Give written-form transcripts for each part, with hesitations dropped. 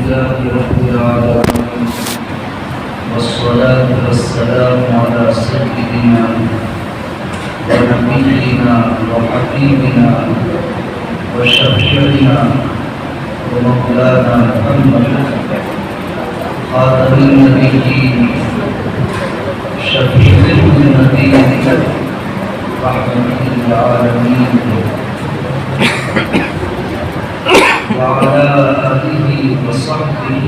لله رب العالمين والصلاة والسلام على سيدنا ونبينا وحبيبنا وشفيعنا ومولانا محمد خاتم النبيين شفيع المذنبين رحمة للعالمين وعلى آله وصحبه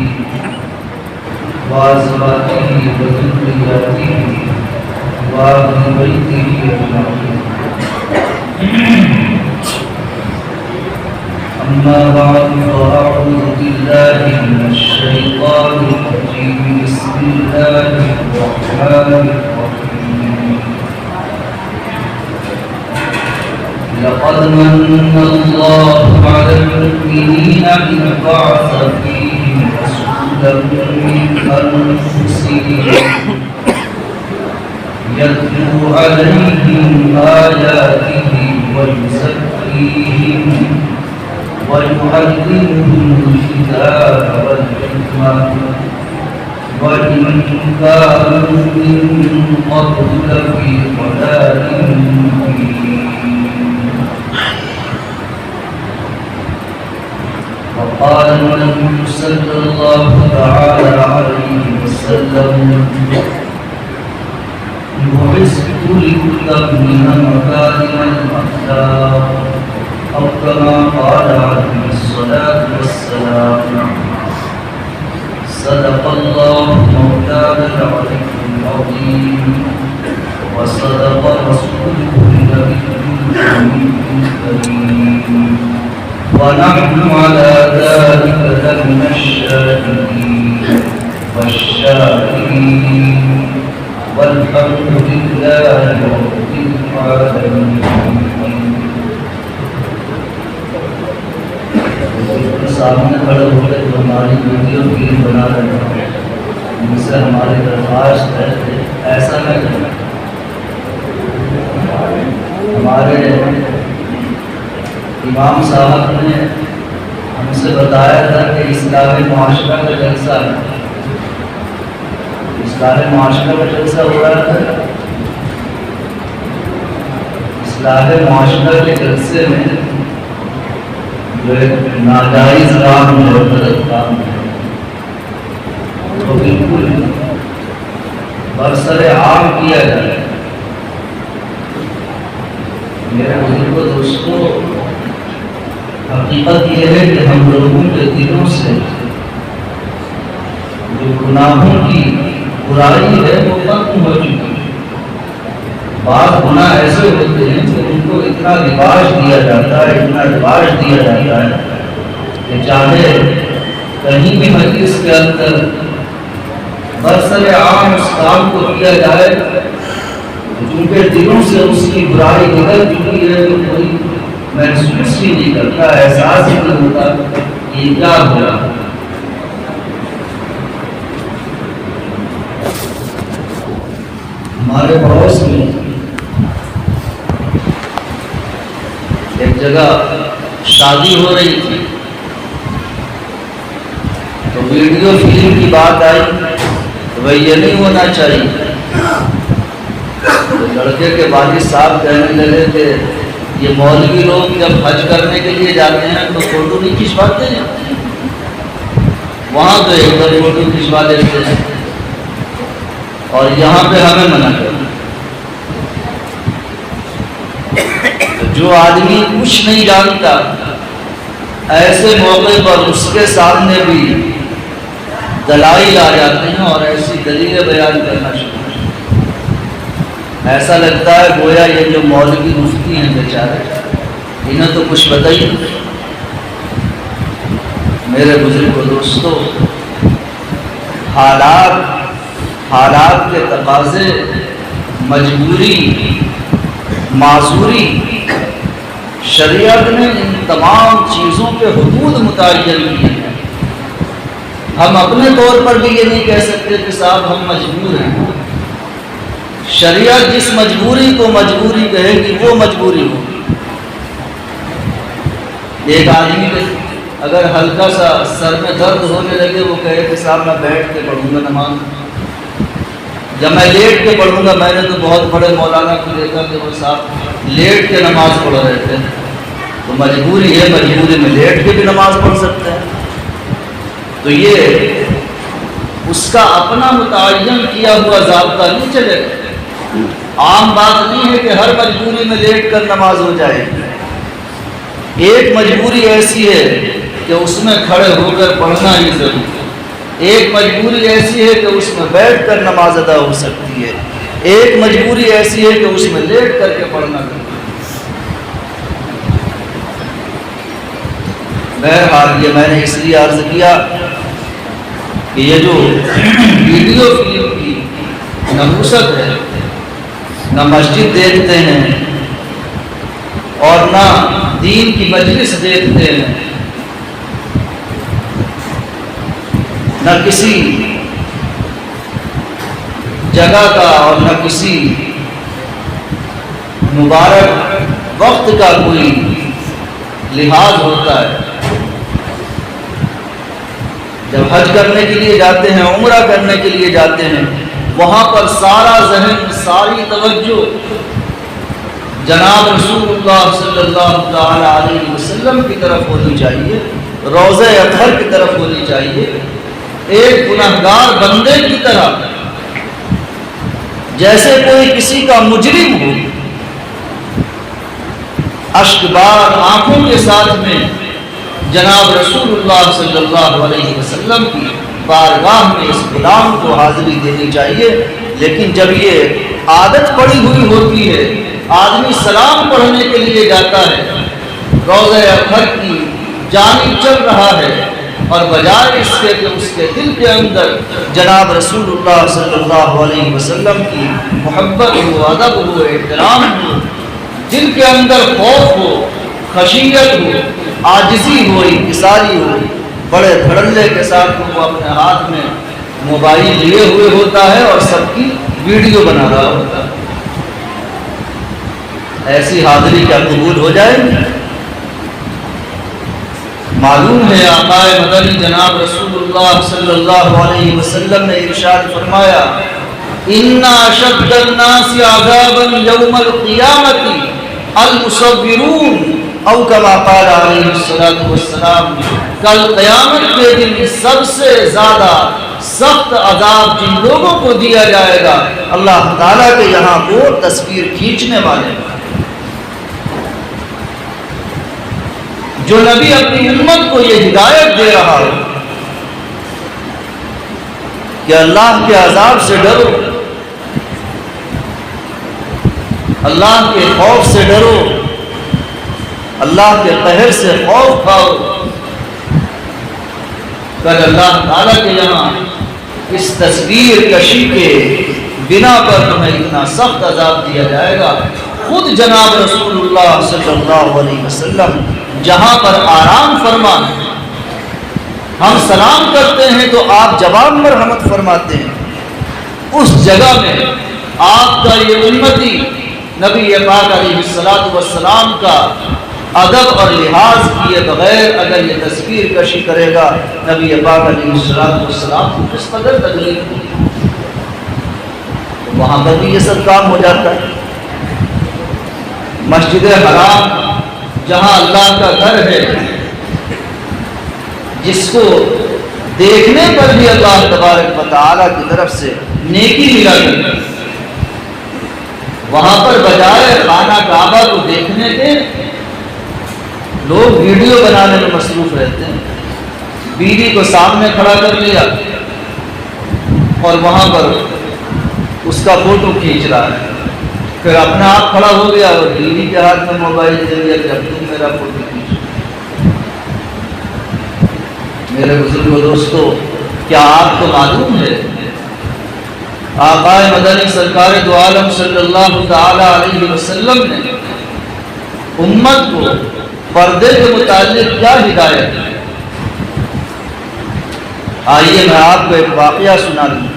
وأزواجه وذرياته وأهل بيته أجمعين. أما بعد فأعوذ بالله من الشيطان الرجيم. بسم الله الرحمن الرحيم. لقد من الله على المؤمنين إذ بعث فيهم رسولا من أنفسهم يتلو عليهم آياته ويزكيهم ويعلمهم الكتاب والحكمة وإن كانوا من قبل لفي ضلال مبين. وقال النبي صلى الله تعالى عليه وسلم بعثت لأتمم مكارم الأخلاق أو كما قال عليه الصلاة والسلام. صدق الله مولانا العلي العظيم وصدق رسوله النبي الكريم ونحن على ذلك لمن الشاهدين والشاكرين والحمد لله رب العالمين. سامنے کھڑے ہو کے جو ہماری ویڈیو فلم بنا رہے ہیں ان سے ہماری درخواست ہے ایسا نہ کریں. ہمارے امام صاحب نے ہم سے بتایا تھا کہ اصلاح معاشرہ کا جلسہ ہے. اصلاح معاشرہ کا جلسہ ہو رہا تھا. اصلاح معاشرہ کے جلسے میں جو ایک ناجائز کام ہے اور غلط کام ہے وہ بالکل برسر عام کیا جائے. میرے بزرگوں دوستوں، حقیقت یہ ہے کہ ہم لوگوں کے دلوں سے جو گناہوں کی برائی ہے وہ ختم ہو چکی ہے. بعض گناہ ایسے ہوتے ہیں کہ ان کو اتنا رواج دیا جاتا ہے کہ چاہے کہیں بھی مجلس کے اندر برسر عام اس کام کو کیا جائے چونکہ دلوں سے اس کی برائی نکل چکی ہے تو کوئی محسوس ہی نہیں کرتا، احساس ہی نہیں ہوتا کہ یہ کیا ہو رہا ہے. ہمارے پڑوس میں ایک جگہ شادی ہو رہی تھی تو ویڈیو فلم کی بات آئی تو وہ یہ نہیں ہونا چاہیے. تو لڑکے کے والد صاحب کہنے لگے کہ یہ مولوی لوگ جب حج کرنے کے لیے جاتے ہیں تو فوٹو نہیں کھنچواتے ہیں، وہاں تو ایک بار فوٹو کھنچوا لیتے ہیں اور یہاں پہ ہمیں منع کرتے. جو آدمی کچھ نہیں جانتا ایسے موقع پر اس کے سامنے بھی دلائل آ جاتے ہیں اور ایسی دلیلیں بیان کرنا شروع. ایسا لگتا ہے گویا یہ جو مولوی مفتی ہیں بیچارے انہیں تو کچھ بتائیے. میرے بزرگ دوستوں، حالات کے تقاضے، مجبوری، معذوری، شریعت نے ان تمام چیزوں کے حدود متعین کیے ہیں. ہم اپنے طور پر بھی یہ نہیں کہہ سکتے کہ صاحب ہم مجبور ہیں. شریعت جس مجبوری کو مجبوری کہے گی وہ مجبوری ہوگی. ایک آدمی اگر ہلکا سا سر میں درد ہونے لگے وہ کہے کہ صاحب میں بیٹھ کے پڑھوں گا نماز، جب میں لیٹ کے پڑھوں گا. میں نے تو بہت بڑے مولانا کو دیکھا کہ وہ صاحب لیٹ کے نماز پڑھ رہے تھے. تو مجبوری ہے، مجبوری میں لیٹ کے بھی نماز پڑھ سکتے ہیں. تو یہ اس کا اپنا متعین کیا ہوا ضابطہ نہیں چلے گا. عام بات نہیں ہے کہ ہر مجبوری میں لیٹ کر نماز ہو جائے. ایک مجبوری ایسی ہے کہ اس میں کھڑے ہو کر پڑھنا ہی ضروری ہے. ایک مجبوری ایسی ہے کہ اس میں بیٹھ کر نماز ادا ہو سکتی ہے. ایک مجبوری ایسی ہے کہ اس میں لیٹ کر کے پڑھنا ضروری ہے. بہرحال یہ میں نے اس لیے عرض کیا کہ یہ جو ویڈیو فلم کی نحوست ہے، نہ مسجد دیکھتے ہیں اور نہ دین کی مجلس دیکھتے ہیں، نہ کسی جگہ کا اور نہ کسی مبارک وقت کا کوئی لحاظ ہوتا ہے. جب حج کرنے کے لیے جاتے ہیں، عمرہ کرنے کے لیے جاتے ہیں، وہاں پر سارا ذہن، ساری توجہ جناب رسول اللہ صلی اللہ تعالی علیہ وسلم کی طرف ہونی چاہیے، روضہ اطہر کی طرف ہونی چاہیے. ایک گنہگار بندے کی طرح، جیسے کوئی کسی کا مجرم ہو، اشکبار آنکھوں کے ساتھ میں جناب رسول اللہ صلی اللہ علیہ وسلم کی بارگاہ میں اس غلام کو حاضری دینی چاہیے. لیکن جب یہ عادت پڑی ہوئی ہوتی ہے، آدمی سلام پڑھنے کے لیے جاتا ہے، روضہ اطہر کی جانب چل رہا ہے، اور بجائے اس کے کہ اس کے دل کے اندر جناب رسول اللہ صلی اللہ علیہ وسلم کی محبت ہو، ادب ہو، احترام ہو، دل کے اندر خوف ہو، خشیت ہو، عاجزی ہو، انکساری ہو، بڑے دھڑلے کے ساتھ وہ اپنے ہاتھ میں موبائل لیے ہوئے ہوتا ہے اور سب کی ویڈیو بنا رہا ہوتا ہے. ایسی حاضری کیا قبول ہو جائے گی؟ معلوم ہے آقا مدنی جناب رسول اللہ صلی اللہ علیہ وسلم نے ارشاد فرمایا، ان اشد الناس عذابا یوم القیامۃ المصورون، او کما قال علیہ الصلوۃ والسلام، کل قیامت کے دن سب سے زیادہ سخت عذاب جن لوگوں کو دیا جائے گا اللہ تعالیٰ کے یہاں وہ تصویر کھینچنے والے، جو نبی اپنی امت کو یہ ہدایت دے رہا ہو کہ اللہ کے عذاب سے ڈرو، اللہ کے خوف سے ڈرو، اللہ کے قہر سے خوف کھاؤ. کل اللہ تعالیٰ کے یہاں اس تصویر کشی کے بنا پر تمہیں اتنا سخت عذاب دیا جائے گا. خود جناب رسول اللہ صلی اللہ علیہ وسلم جہاں پر آرام فرما، ہم سلام کرتے ہیں تو آپ جواب مرحمت فرماتے ہیں، اس جگہ میں آپ کا یہ امتی نبی پاک علیہ الصلوۃ والسلام کا ادب اور لحاظ کیے بغیر اگر یہ تصویر کشی کرے گا، نبی پاک علیہ الصلوۃ والسلام کو کس قدر تکلیف ہوگی. وہاں پر بھی یہ سب کام ہو جاتا ہے. مسجد حرام جہاں اللہ کا گھر ہے، جس کو دیکھنے پر بھی اللہ تبارک و تعالیٰ کی طرف سے نیکی ملا کرتی، وہاں پر بجائے خانہ کعبہ کو دیکھنے کے لوگ ویڈیو بنانے میں مصروف رہتے ہیں. بیوی کو سامنے کھڑا کر لیا اور وہاں پر اس کا فوٹو کھینچ رہا ہے، پھر اپنے آپ کھڑا ہو گیا اور بیوی کے ہاتھ میں موبائل دے دیا کہ اب تم میرا فوٹو کھینچو. میرے بزرگوں دوستو، کیا آپ کو معلوم ہے آقا مدنی سرکار دو عالم صلی اللہ تعالی علیہ وسلم نے امت کو پردے کے متعلق کیا ہدایت ہے؟ آئیے میں آپ کو ایک واقعہ سنا دوں.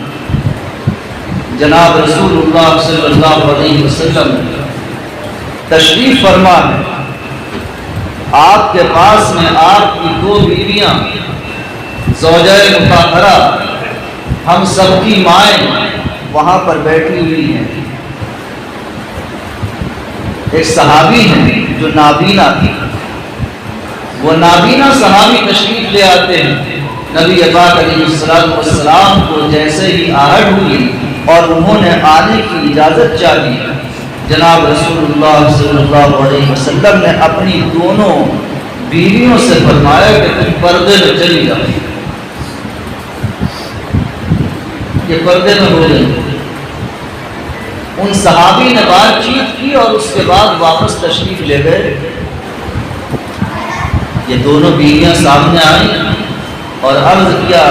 جناب رسول اللہ صلی اللہ علیہ وسلم تشریف فرما ہے، آپ کے پاس میں آپ کی دو دو بیویاں زوجہ مطہرہ ہم سب کی مائیں وہاں پر بیٹھی ہوئی ہیں. ایک صحابی ہیں جو نابینا تھی. وہ نابینا صحابی تشریف لے آتے ہیں. نبی پاک علیہ السلام کو جیسے ہی آہٹ ہوئی اور انہوں نے آنے کی اجازت چاہی، جناب رسول اللہ صلی اللہ علیہ وسلم نے اپنی دونوں بیویوں سے فرمایا کہ تم پردے میں چلی جاؤ. یہ پردے میں ہو گئی. ان صحابی نے بات چیت کی اور اس کے بعد واپس تشریف لے گئے. یہ دونوں بیویاں سامنے آئیں اور عرض کیا،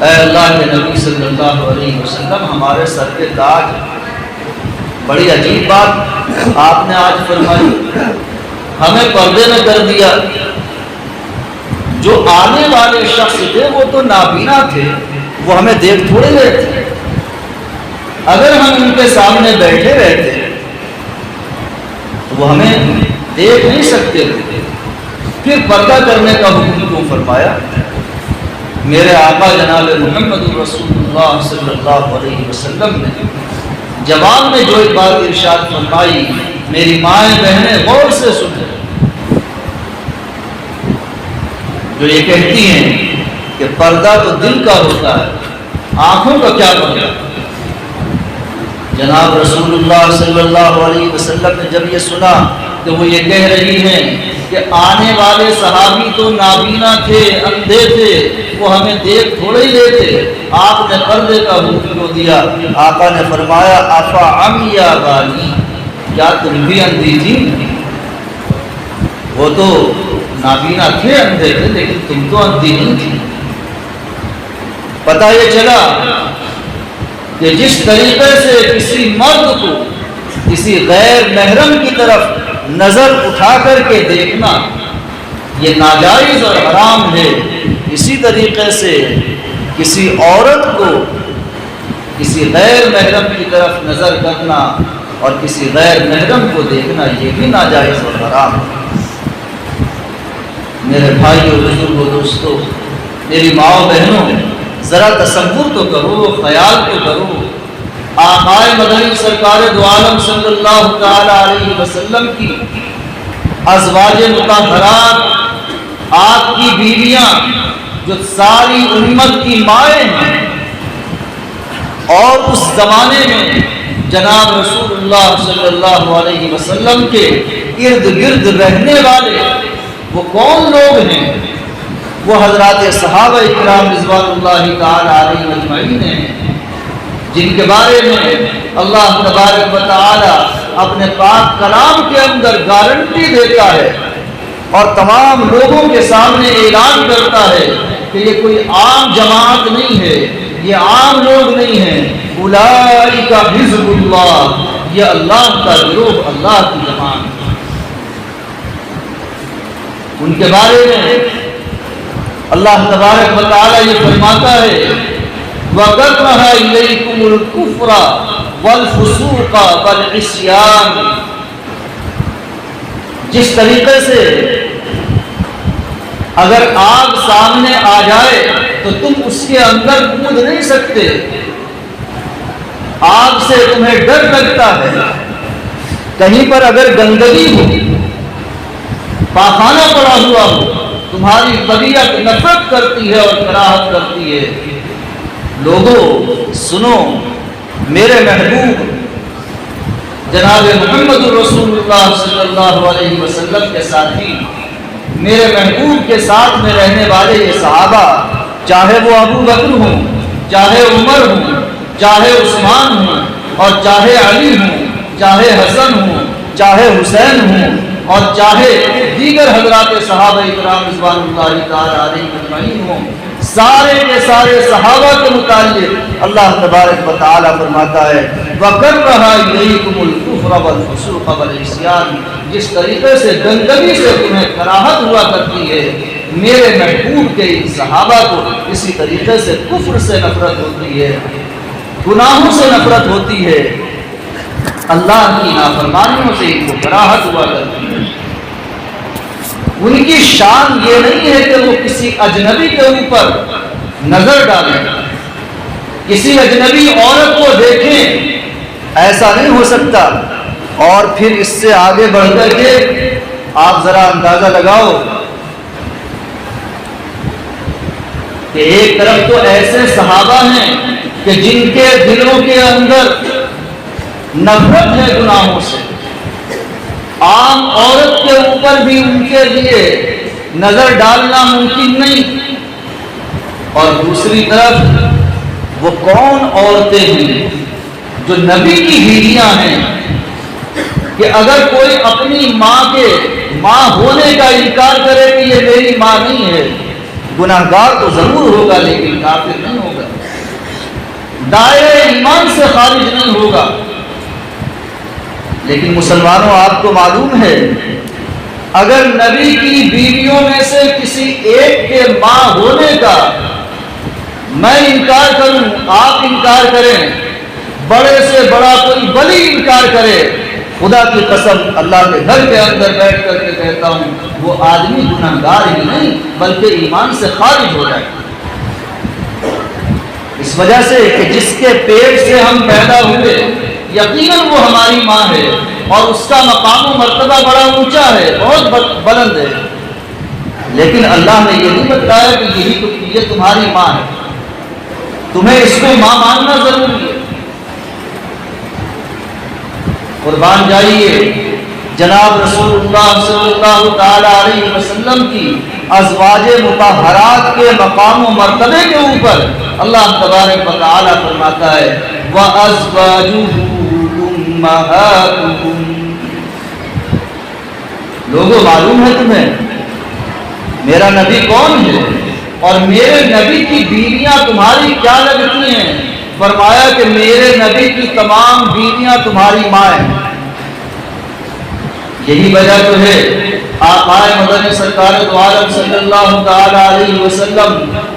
اے اللہ کے نبی صلی اللہ علیہ وسلم، ہمارے سر پہ تاج. بڑی عجیب بات آپ نے آج فرمائی، ہمیں پردے میں کر دیا. جو آنے والے شخص تھے وہ تو نابینا تھے، وہ ہمیں دیکھ تھوڑے رہے تھے. اگر ہم ان کے سامنے بیٹھے رہتے تو وہ ہمیں دیکھ نہیں سکتے تھے. پھر پردہ کرنے کا حکم کیوں فرمایا؟ میرے آقا جناب محمد رسول اللہ صلی اللہ علیہ وسلم نے جواب میں جو ایک بات ارشاد فرمائی، میری مائیں بہنیں غور سے سنیں، جو یہ کہتی ہیں کہ پردہ تو دل کا ہوتا ہے، آنکھوں کا کیا پردہ؟ جناب رسول اللہ صلی اللہ علیہ وسلم نے جب یہ سنا کہ وہ یہ کہہ رہی ہیں کہ آنے والے صحابی تو نابینا تھے، اندھے تھے، وہ ہمیں دیکھ تھوڑے ہی لیتے، آپ نے پردے کا حکم دیا. آقا نے فرمایا، افا عمی بانی، کیا تم بھی اندھی تھی؟ وہ تو نابینا تھے، اندھے تھے، لیکن تم تو اندھی نہیں تھی. پتہ یہ چلا کہ جس طریقے سے کسی مرد کو کسی غیر محرم کی طرف نظر اٹھا کر کے دیکھنا یہ ناجائز اور حرام ہے، اسی طریقے سے کسی عورت کو کسی غیر محرم کی طرف نظر کرنا اور کسی غیر محرم کو دیکھنا یہ بھی ناجائز اور حرام ہے. میرے بھائیو، بزرگوں، دوستو، میری ماؤں بہنوں، ذرا تصور تو کرو، خیال تو کرو. آقائے مدنی سرکار دو عالم صلی اللہ تعالی علیہ وسلم کی ازواج مطہرات، آپ کی بیویاں جو ساری امت کی مائیں ہیں، اور اس زمانے میں جناب رسول اللہ صلی اللہ علیہ وسلم کے ارد گرد رہنے والے وہ کون لوگ ہیں؟ وہ حضرات صحابہ اکرام رضوان اللہ تعالی علیہ اجمعین ہیں، جن کے بارے میں اللہ تبارک و تعالی اپنے پاک کلام کے اندر گارنٹی دیتا ہے اور تمام لوگوں کے سامنے اعلان کرتا ہے کہ یہ کوئی عام جماعت نہیں ہے، یہ عام لوگ نہیں ہیں. اولئک حزب اللہ، یہ اللہ کا گروہ، اللہ کی جماعت. ان کے بارے میں اللہ تبارک و تعالی یہ فرماتا ہے، وَكَرَّهَ إِلَيْكُمُ الْكُفْرَ وَالْفُسُوقَ وَالْعِصْيَانَ. جس طریقے سے اگر آگ سامنے آ جائے تو تم اس کے اندر کود نہیں سکتے، آگ سے تمہیں ڈر لگتا ہے. کہیں پر اگر گندگی ہو، پاخانہ پڑا ہوا ہو، تمہاری طبیعت نفرت کرتی ہے اور کراہت کرتی ہے. لوگوں سنو، میرے محبوب جناب محمد رسول اللہ صلی اللہ علیہ وسلم کے ساتھی، میرے محبوب کے ساتھ میں رہنے والے یہ صحابہ، چاہے وہ ابو بکر ہوں، چاہے عمر ہوں، چاہے عثمان ہوں، اور چاہے علی ہوں، چاہے حسن ہوں، چاہے حسین ہوں، اور چاہے دیگر حضرات صحابہ اکرام رضوان اللہ تعالی علیہ اجمعین ہوں، سارے کے سارے صحابہ کے متعلق اللہ تبارک و تعالی فرماتا ہے، وَكَرَّهَ إِلَيْكُمُ الْكُفْرَ وَالْفُسُوقَ وَالْعِصْيَانَ. جس طریقے سے گندگی سے تمہیں کراہت ہوا کرتی ہے، میرے محبوب کے صحابہ کو اسی طریقے سے کفر سے نفرت ہوتی ہے، گناہوں سے نفرت ہوتی ہے، اللہ کی نافرمانیوں سے ان کو کراہت ہوا کرتی ہے. ان کی شان یہ نہیں ہے کہ وہ کسی اجنبی کے اوپر نظر ڈالیں، کسی اجنبی عورت کو دیکھیں، ایسا نہیں ہو سکتا۔ اور پھر اس سے آگے بڑھ کر کے آپ ذرا اندازہ لگاؤ کہ ایک طرف تو ایسے صحابہ ہیں کہ جن کے دلوں کے اندر نفرت ہے گناہوں سے، عام عورت کے اوپر بھی ان کے لیے نظر ڈالنا ممکن نہیں، اور دوسری طرف وہ کون عورتیں ہیں جو نبی کی بیویاں ہیں کہ اگر کوئی اپنی ماں کے ماں ہونے کا انکار کرے کہ یہ میری ماں نہیں ہے، گناہگار تو ضرور ہوگا لیکن کافر نہیں ہوگا، دائرہ ایمان سے خارج نہیں ہوگا۔ لیکن مسلمانوں، آپ کو معلوم ہے اگر نبی کی بیویوں میں سے کسی ایک کے ماں ہونے کا میں انکار کروں، آپ انکار کریں، بڑے سے بڑا کوئی ولی انکار کرے، خدا کی قسم اللہ کے گھر کے اندر بیٹھ کر کے کہتا ہوں وہ آدمی گناہگار ہی نہیں بلکہ ایمان سے خارج ہو جائے۔ اس وجہ سے کہ جس کے پیٹ سے ہم پیدا ہوئے یقیناً وہ ہماری ماں ہے اور اس کا مقام و مرتبہ بڑا اونچا ہے، بہت بلند ہے، لیکن اللہ نے یہ نہیں بتایا کہ یہ تمہاری ماں ہے، تمہیں اس کو ماں ماننا ضروری ہے۔ قربان جائیے جناب رسول اللہ صلی اللہ تعالی علیہ وسلم کی ازواج مطہرات کے مقام و مرتبے کے اوپر اللہ تبارک و تعالی فرماتا ہے وَأَزْوَاجُهُ أُمَّهَاتُهُمْ۔ لوگوں، معلوم ہے تمہیں میرا نبی کون ہے اور میرے نبی کی بیویاں تمہاری کیا لگتی ہیں؟ فرمایا کہ میرے نبی کی تمام بیویاں تمہاری ماں ہیں۔ یہی وجہ تو ہے آقا مدنی سرکار دو عالم صلی اللہ تعالی علیہ وسلم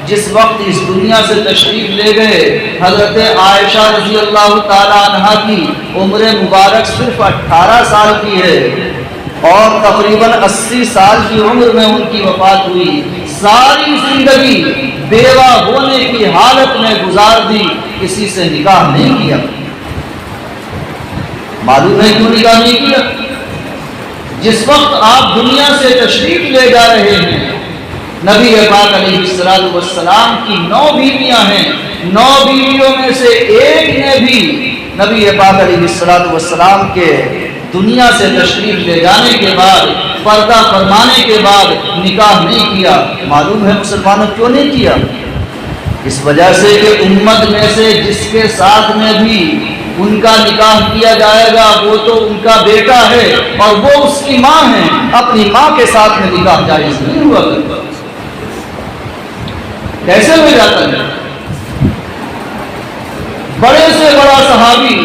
جس وقت اس دنیا سے تشریف لے گئے، حضرت عائشہ رضی اللہ تعالی عنہا کی عمر مبارک صرف 18 سال کی ہے اور تقریباً 80 سال کی عمر میں ان کی وفات ہوئی۔ ساری زندگی بیوہ ہونے کی حالت میں گزار دی، کسی سے نکاح نہیں کیا۔ معلوم ہے کیوں نکاح نہیں کیا؟ جس وقت آپ دنیا سے تشریف لے جا رہے ہیں، نبی پاک علیہ السلام کی 9 بیویاں ہیں، 9 بیویوں میں سے ایک نے بھی نبی پاک علیہ السلام کے دنیا سے تشریف لے جانے کے بعد، پردہ فرمانے کے بعد نکاح نہیں کیا۔ معلوم ہے مسلمانوں کیوں نہیں کیا؟ اس وجہ سے کہ امت میں سے جس کے ساتھ میں بھی ان کا نکاح کیا جائے گا وہ تو ان کا بیٹا ہے اور وہ اس کی ماں ہے، اپنی ماں کے ساتھ میں نکاح جائز نہیں ہوا کرتا۔ کیسے ہو جاتا ہے؟ بڑے سے بڑا صحابی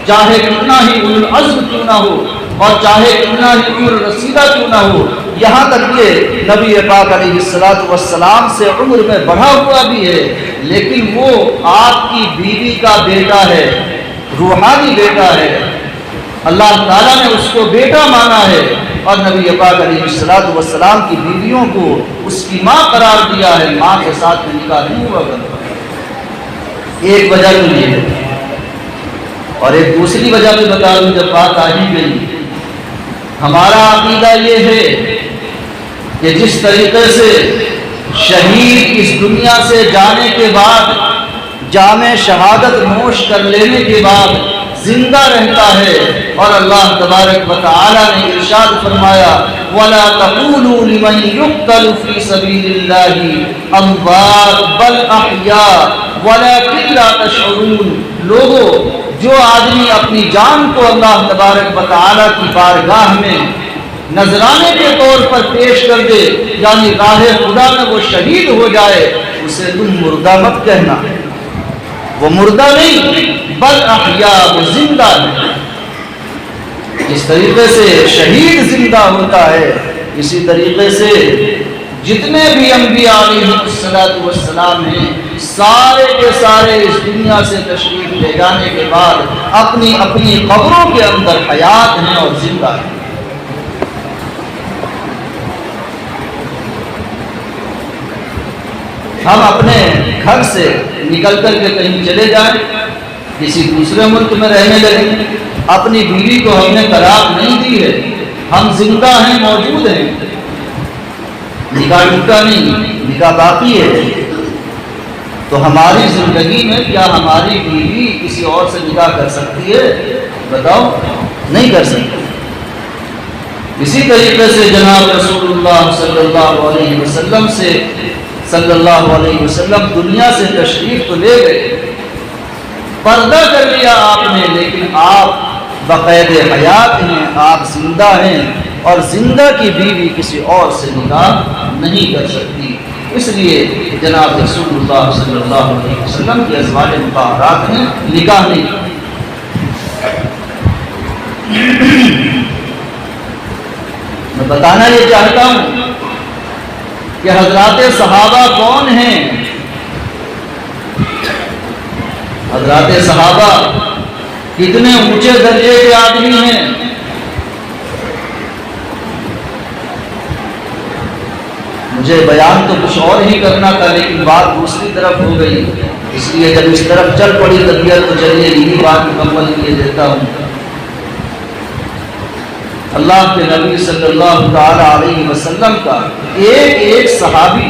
چاہے کتنا ہی اولو العزم کیوں نہ ہو اور چاہے کتنا ہی اولو الرصیدہ کیوں نہ ہو، یہاں تک کہ نبی پاک علیہ السلام سے عمر میں بڑھا ہوا بھی ہے، لیکن وہ آپ کی بیوی کا بیٹا ہے، روحانی بیٹا ہے، اللہ تعالیٰ نے اس کو بیٹا مانا ہے اور نبی پاک علیہ السلام کی بیویوں کو اس کی ماں قرار دیا ہے، ماں کے ساتھ میں نکاح نہیں ہوا کرتا۔ ایک وجہ تو یہ ہے، اور ایک دوسری وجہ بھی بتا دوں جب بات آ ہی گئی، ہمارا عقیدہ یہ ہے کہ جس طریقے سے شہید اس دنیا سے جانے کے بعد جامِ شہادت نوش کر لینے کے بعد زندہ رہتا ہے، اور اللہ تبارک و تعالی نے ارشاد فرمایا وَلَا تَقُولُوا لِمَنْ يُقْتَلُ فِي سَبِيلِ اللَّهِ أَمْوَاتٌ بَلْ أَحْيَاءٌ وَلَكِنْ لَا تَشْعُرُونَ۔ لوگوں، جو آدمی اپنی جان کو اللہ تبارک و تعالی کی بارگاہ میں نذرانے کے طور پر پیش کر دے، یعنی راہ خدا میں وہ شہید ہو جائے، اسے تم مردہ مت کہنا، وہ مردہ نہیں بل احیاء، وہ زندہ ہے۔ جس طریقے سے شہید زندہ ہوتا ہے، اسی طریقے سے جتنے بھی انبیاء علیہ السلام ہیں، سارے کے سارے اس دنیا سے تشریف لے جانے کے بعد اپنی اپنی قبروں کے اندر حیات ہیں اور زندہ ہیں۔ ہم اپنے گھر سے نکل کر کے کہیں چلے جائیں، کسی دوسرے ملک میں رہنے لگیں، اپنی بیوی کو ہم نے طلاق نہیں دی ہے، ہم زندہ ہیں، موجود ہیں، نکاح ٹوٹا نہیں، نکاح باقی ہے، تو ہماری زندگی میں کیا ہماری بیوی کسی اور سے نکاح کر سکتی ہے؟ بتاؤ، نہیں کر سکتی۔ اسی طریقے سے جناب رسول اللہ صلی اللہ علیہ وسلم دنیا سے تشریف تو لے گئے، پردہ کر لیا آپ نے، لیکن آپ بقید حیات ہیں، آپ زندہ ہیں، اور زندہ کی بیوی کسی اور سے نکاح نہیں کر سکتی۔ اس لیے جناب رسول اللہ صلی اللہ علیہ وسلم کی ازواج مطہرات ہیں، نکاح نہیں۔ میں بتانا یہ چاہتا ہوں کہ حضرات صحابہ کون ہیں؟ حضرات صحابہ کتنے اونچے درجے کے آدمی ہیں۔ مجھے بیان تو کچھ اور ہی کرنا تھا، لیکن بات دوسری طرف ہو گئی، اس لیے جب اس طرف چل پڑی طبیعت تو چلیے یہی بات مکمل کیے دیتا ہوں۔ اللہ کے نبی صلی اللہ تعالی علیہ وسلم کا ایک ایک صحابی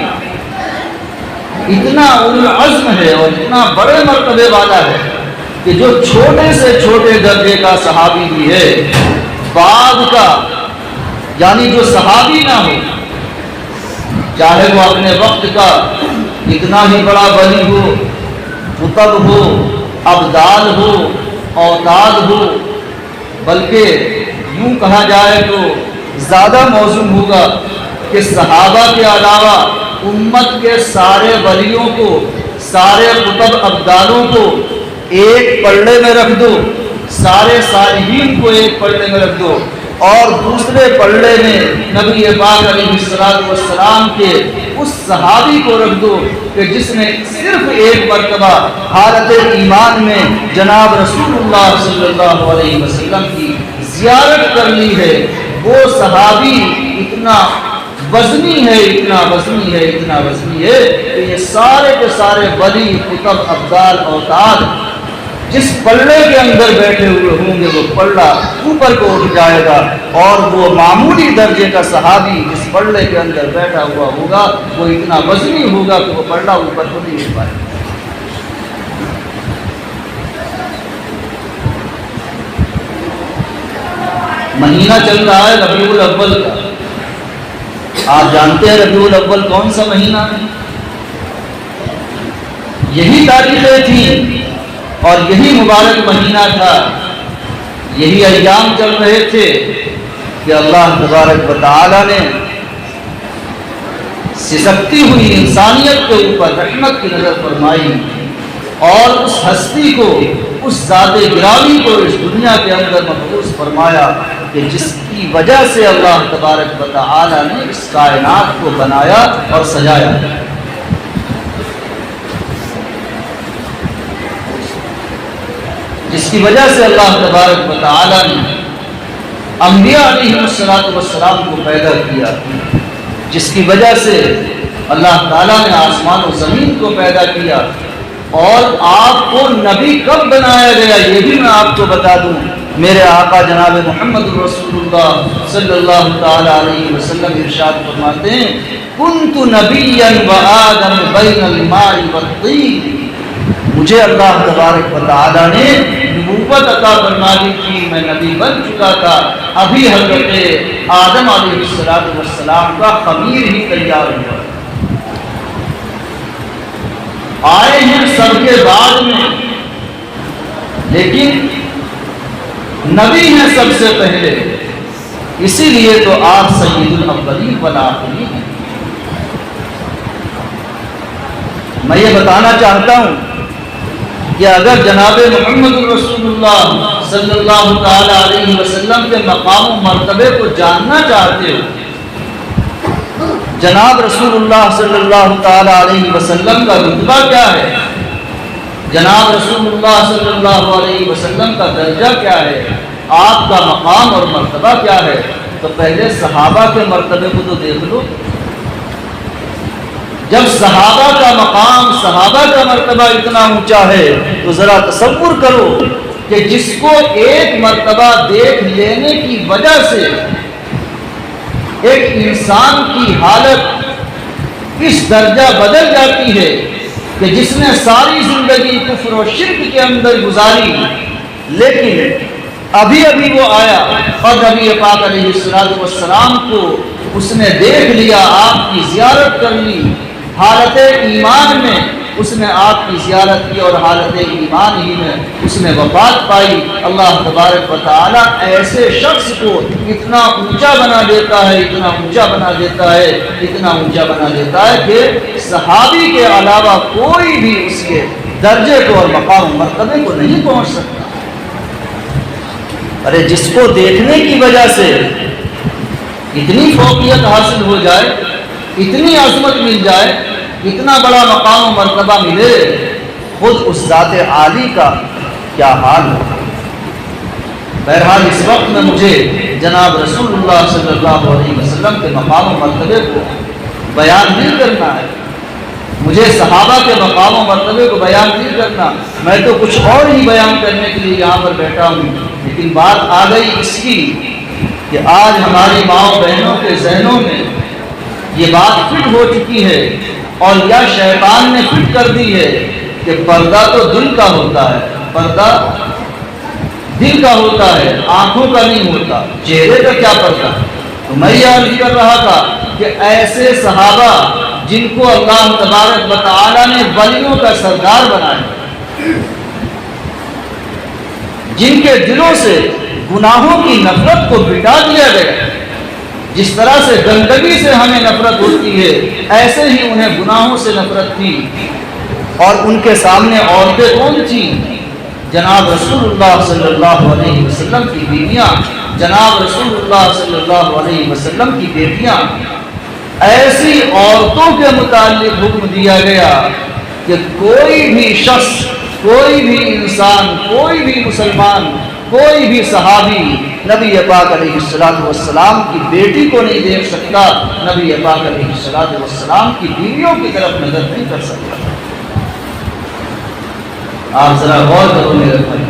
اتنا اولوالعزم ہے اور اتنا بڑے مرتبے والا ہے کہ جو چھوٹے سے چھوٹے درجے کا صحابی بھی ہے، بعد کا یعنی جو صحابی نہ ہو، چاہے وہ اپنے وقت کا اتنا ہی بڑا ولی ہو، قطب ہو، ابدال ہو، اوتاد ہو، بلکہ یوں کہا جائے تو زیادہ موزوں ہوگا کہ صحابہ کے علاوہ امت کے سارے ولیوں کو، سارے قطب ابدالوں کو ایک پلڑے میں رکھ دو، سارے صالحین کو ایک پلڑے میں رکھ دو، اور دوسرے پلڑے میں نبی پاک علیہ السلام کے اس صحابی کو رکھ دو کہ جس نے صرف ایک مرتبہ حالت ایمان میں جناب رسول اللہ صلی اللہ علیہ وسلم کی زیارت کر لی ہے۔ وہ صحابی اتنا وزنی ہے، اتنا وزنی ہے، اتنا وزنی ہے کہ یہ سارے کے سارے ولی، قطب، ابدال، اوتاد جس پلڑے کے اندر بیٹھے ہوئے ہوں گے وہ پلڑا اوپر کو اٹھ جائے گا، اور وہ معمولی درجے کا صحابی جس پلڑے کے اندر بیٹھا ہوا ہوگا وہ اتنا وزنی ہوگا کہ وہ پلڑا اوپر کو نہیں اٹھ پائے گا۔ مہینہ چل رہا ہے ربیع الاول کا، آپ جانتے ہیں ربیع الاول کون سا مہینہ ہے؟ یہی تاریخیں تھیں اور یہی مبارک مہینہ تھا، یہی ایام چل رہے تھے کہ اللہ تبارک و تعالی نے سسکتی ہوئی انسانیت کے اوپر رحمت کی نظر فرمائی، اور اس ہستی کو، اس ذات گرامی کو اس دنیا کے اندر مبعوث فرمایا کہ جس کی وجہ سے اللہ تبارک و تعالی نے اس کائنات کو بنایا اور سجایا۔ جس کی وجہ سے اللہ تبارک و تعالی نے انبیاء علیہ السلام کو پیدا کیا، جس کی وجہ سے اللہ تعالیٰ نے آسمان و زمین کو پیدا کیا، اور آپ کو نبی کب بنایا گیا یہ بھی میں آپ کو بتا دوں۔ میرے آقا جناب محمد رسول اللہ صلی اللہ تعالی علیہ وسلم ارشاد فرماتے ہیں، کنت نبیا وآدم بین الماء والطین، مجھے اللہ تبارک و تعالی نے نبوت عطا فرما دی تھی، میں نبی بن چکا تھا، ابھی حضرت آدم علیہ السلام کا خمیر ہی تیار ہوا، آئے ہیں سب کے بعد میں، لیکن نبی ہیں سب سے پہلے، اسی لیے تو آپ سید الاولین والآخرین ہیں۔ میں یہ بتانا چاہتا ہوں کہ اگر جناب محمد رسول اللہ صلی اللہ تعالی علیہ وسلم کے مقام و مرتبے کو جاننا چاہتے ہو، جناب رسول اللہ صلی اللہ تعالی علیہ وسلم کا رتبہ کیا ہے، جناب رسول اللہ صلی اللہ علیہ وسلم کا درجہ کیا ہے، آپ کا مقام اور مرتبہ کیا ہے، تو پہلے صحابہ کے مرتبے کو تو دیکھ لو۔ جب صحابہ کا مقام، صحابہ کا مرتبہ اتنا اونچا ہے تو ذرا تصور کرو کہ جس کو ایک مرتبہ دیکھ لینے کی وجہ سے ایک انسان کی حالت کس درجہ بدل جاتی ہے، کہ جس نے ساری زندگی کفر و شرک کے اندر گزاری، لیکن ابھی ابھی وہ آیا اور نبی پاک علیہ السلام کو اس نے دیکھ لیا، آپ کی زیارت کر لی، حالت ایمان میں اس نے آپ کی زیارت کی اور حالت ایمان ہی میں اس نے وفات پائی۔ اللہ تبارک و تعالی ایسے شخص کو اتنا اونچا بنا دیتا ہے، اتنا اونچا بنا دیتا ہے، اتنا اونچا بنا دیتا ہے کہ صحابی کے علاوہ کوئی بھی اس کے درجے کو اور مقام و مرتبے کو نہیں پہنچ سکتا۔ ارے جس کو دیکھنے کی وجہ سے اتنی فوقیت حاصل ہو جائے، اتنی عظمت مل جائے، اتنا بڑا مقام و مرتبہ ملے، خود اس ذات عالی کا کیا حال ہے۔ بہرحال اس وقت میں مجھے جناب رسول اللہ صلی اللہ علیہ وسلم کے مقام و مرتبے کو بیان نہیں کرنا ہے، مجھے صحابہ کے مقام و مرتبے کو بیان نہیں کرنا، میں تو کچھ اور ہی بیان کرنے کے لیے یہاں پر بیٹھا ہوں۔ لیکن بات آ گئی اس کی کہ آج ہماری ماؤں بہنوں کے ذہنوں میں یہ بات فٹ ہو چکی ہے، اور یا شیطان نے فٹ کر دی ہے کہ پردہ تو دل کا ہوتا ہے، پردہ دل کا ہوتا ہے، آنکھوں کا نہیں ہوتا، چہرے کا کیا پردہ۔ تو میں یہ عرض کر رہا تھا کہ ایسے صحابہ جن کو اللہ تبارک و تعالی نے ولیوں کا سردار بنایا، جن کے دلوں سے گناہوں کی نفرت کو مٹا دیا گیا، جس طرح سے گندگی سے ہمیں نفرت ہوتی ہے ایسے ہی انہیں گناہوں سے نفرت تھی، اور ان کے سامنے عورتیں کون تھیں؟ جناب رسول اللہ صلی اللہ علیہ وسلم کی بیویاں، جناب رسول اللہ صلی اللہ علیہ وسلم کی بیٹیاں۔ ایسی عورتوں کے متعلق حکم دیا گیا کہ کوئی بھی شخص، کوئی بھی انسان، کوئی بھی مسلمان، کوئی بھی صحابی نبی پاک علیہ السلام کی بیٹی کو نہیں دیکھ سکتا، نبی پاک علیہ السلام کی بیویوں کی طرف نظر نہیں کر سکتا۔ آپ ذرا غور کرو میرے بھائی،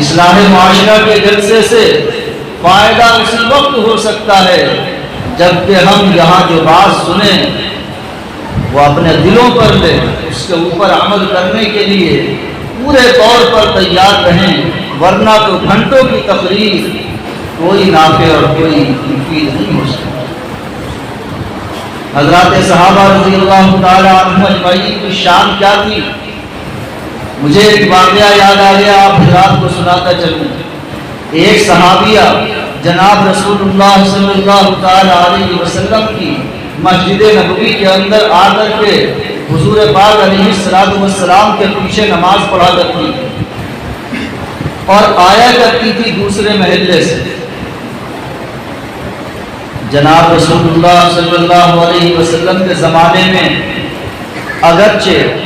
اصلاح معاشرہ کے جلسے سے فائدہ اسی وقت ہو سکتا ہے جبکہ ہم یہاں جو بات سنیں وہ اپنے دلوں پر لیں، اس کے اوپر عمل کرنے کے لیے پورے طور پر تیار رہیں، ورنہ تو گھنٹوں کی تقریر کوئی نافع اور کوئی مفید نہیں ہو سکتا۔ حضرات صحابہ رضی اللہ تعالی عنہم اجمعین کی شان کیا تھی؟ مجھے ایک واقعہ یاد آ گیا، آپ حضرات کو سناتا چلوں۔ ایک صحابیہ جناب رسول اللہ صلی اللہ تعالی علیہ وسلم کی مسجد نبوی کے اندر آ کر کے حضور پاک علیہ السلام کے پیچھے نماز پڑھا کرتی اور آیا کرتی تھی دوسرے محلے سے۔ جناب رسول اللہ صلی اللہ علیہ وسلم کے زمانے میں اگرچہ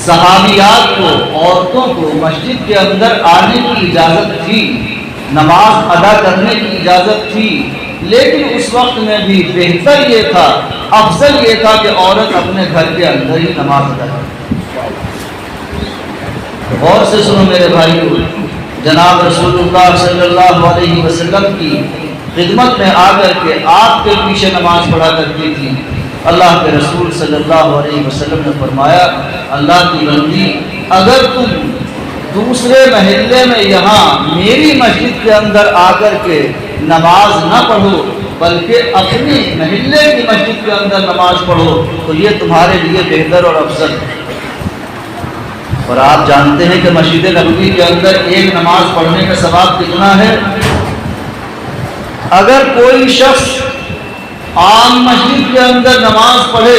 صحابیات کو، عورتوں کو مسجد کے اندر آنے کی اجازت تھی، نماز ادا کرنے کی اجازت تھی، لیکن اس وقت میں بھی بہتر یہ تھا، افضل یہ تھا کہ عورت اپنے گھر کے اندر ہی نماز ادا کرے۔ غور سے سنو میرے بھائیو، جناب رسول اللہ صلی اللہ علیہ وسلم کی خدمت میں آ کر کے آپ کے پیچھے نماز پڑھا کرتی تھی۔ اللہ کے رسول صلی اللہ علیہ وسلم نے فرمایا، اللہ کی بندی، اگر تم دوسرے محلے میں یہاں میری مسجد کے اندر آ کر کے نماز نہ پڑھو بلکہ اپنی محلے کی مسجد کے اندر نماز پڑھو تو یہ تمہارے لیے بہتر اور افضل ہے۔ اور آپ جانتے ہیں کہ مسجد نبوی کے اندر ایک نماز پڑھنے کا ثواب کتنا ہے؟ اگر کوئی شخص عام مسجد کے اندر نماز پڑھے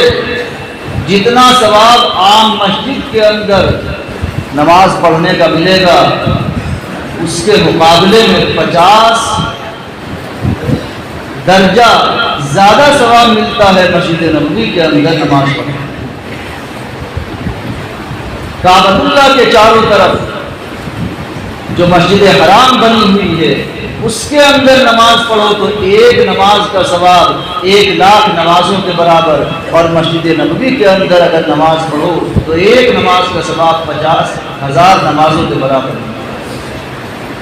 جتنا ثواب عام مسجد کے اندر نماز پڑھنے کا ملے گا، اس کے مقابلے میں 50 درجہ زیادہ ثواب ملتا ہے مسجد نبوی کے اندر نماز پڑھنے۔ کعبۃ اللہ کے چاروں طرف جو مسجد حرام بنی ہوئی ہے، اس کے اندر نماز پڑھو تو ایک نماز کا ثواب 1,00,000 نمازوں کے برابر، اور مسجد نبوی کے اندر اگر نماز پڑھو تو ایک نماز کا ثواب 50,000 نمازوں کے برابر۔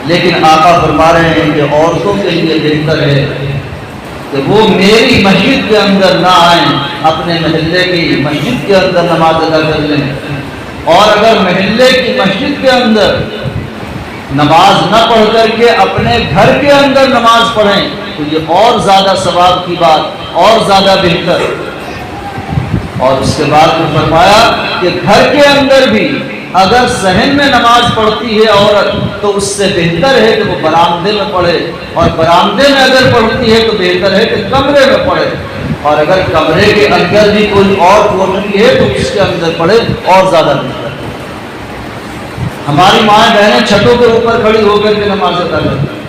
لیکن آقا فرما رہے ہیں کہ عورتوں کے لیے بہتر ہے کہ وہ میری مسجد کے اندر نہ آئیں، اپنے محلے کی مسجد کے اندر نماز ادا کر لیں، اور اگر محلے کی مسجد کے اندر نماز نہ پڑھ کر کے اپنے گھر کے اندر نماز پڑھیں تو یہ اور زیادہ ثواب کی بات، اور زیادہ بہتر۔ اور اس کے بعد میں فرمایا کہ گھر کے اندر بھی اگر صحن میں نماز پڑھتی ہے عورت تو اس سے بہتر ہے کہ وہ برآمدے میں پڑھے، اور برآمدے میں اگر پڑھتی ہے تو بہتر ہے کہ کمرے میں پڑھے، اور اگر کمرے کے اندر بھی کوئی اور کوٹری ہے تو اس کے اندر پڑھے، اور زیادہ بہتر۔ ہماری ماں بہنیں چھتوں کے اوپر کھڑی ہو کر کے نماز ادا کرتی ہیں۔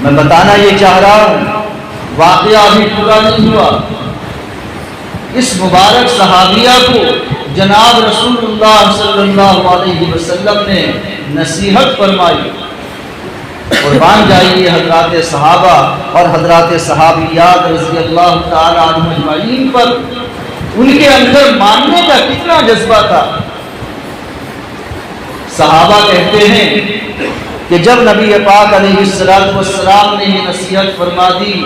میں بتانا یہ چاہ رہا ہوں، واقعہ ابھی پورا نہیں ہوا، اس مبارک صحابیہ کو جناب رسول اللہ صلی اللہ علیہ وسلم نے نصیحت فرمائی۔ قربان جائیے حضرات صحابہ اور حضرات صحابیات رضی اللہ تعالی عنہم اجمعین پر، ان کے اندر ماننے کا کتنا جذبہ تھا۔ صحابہ کہتے ہیں کہ جب نبی پاک علیہ السلام نے یہ نصیحت فرما دی،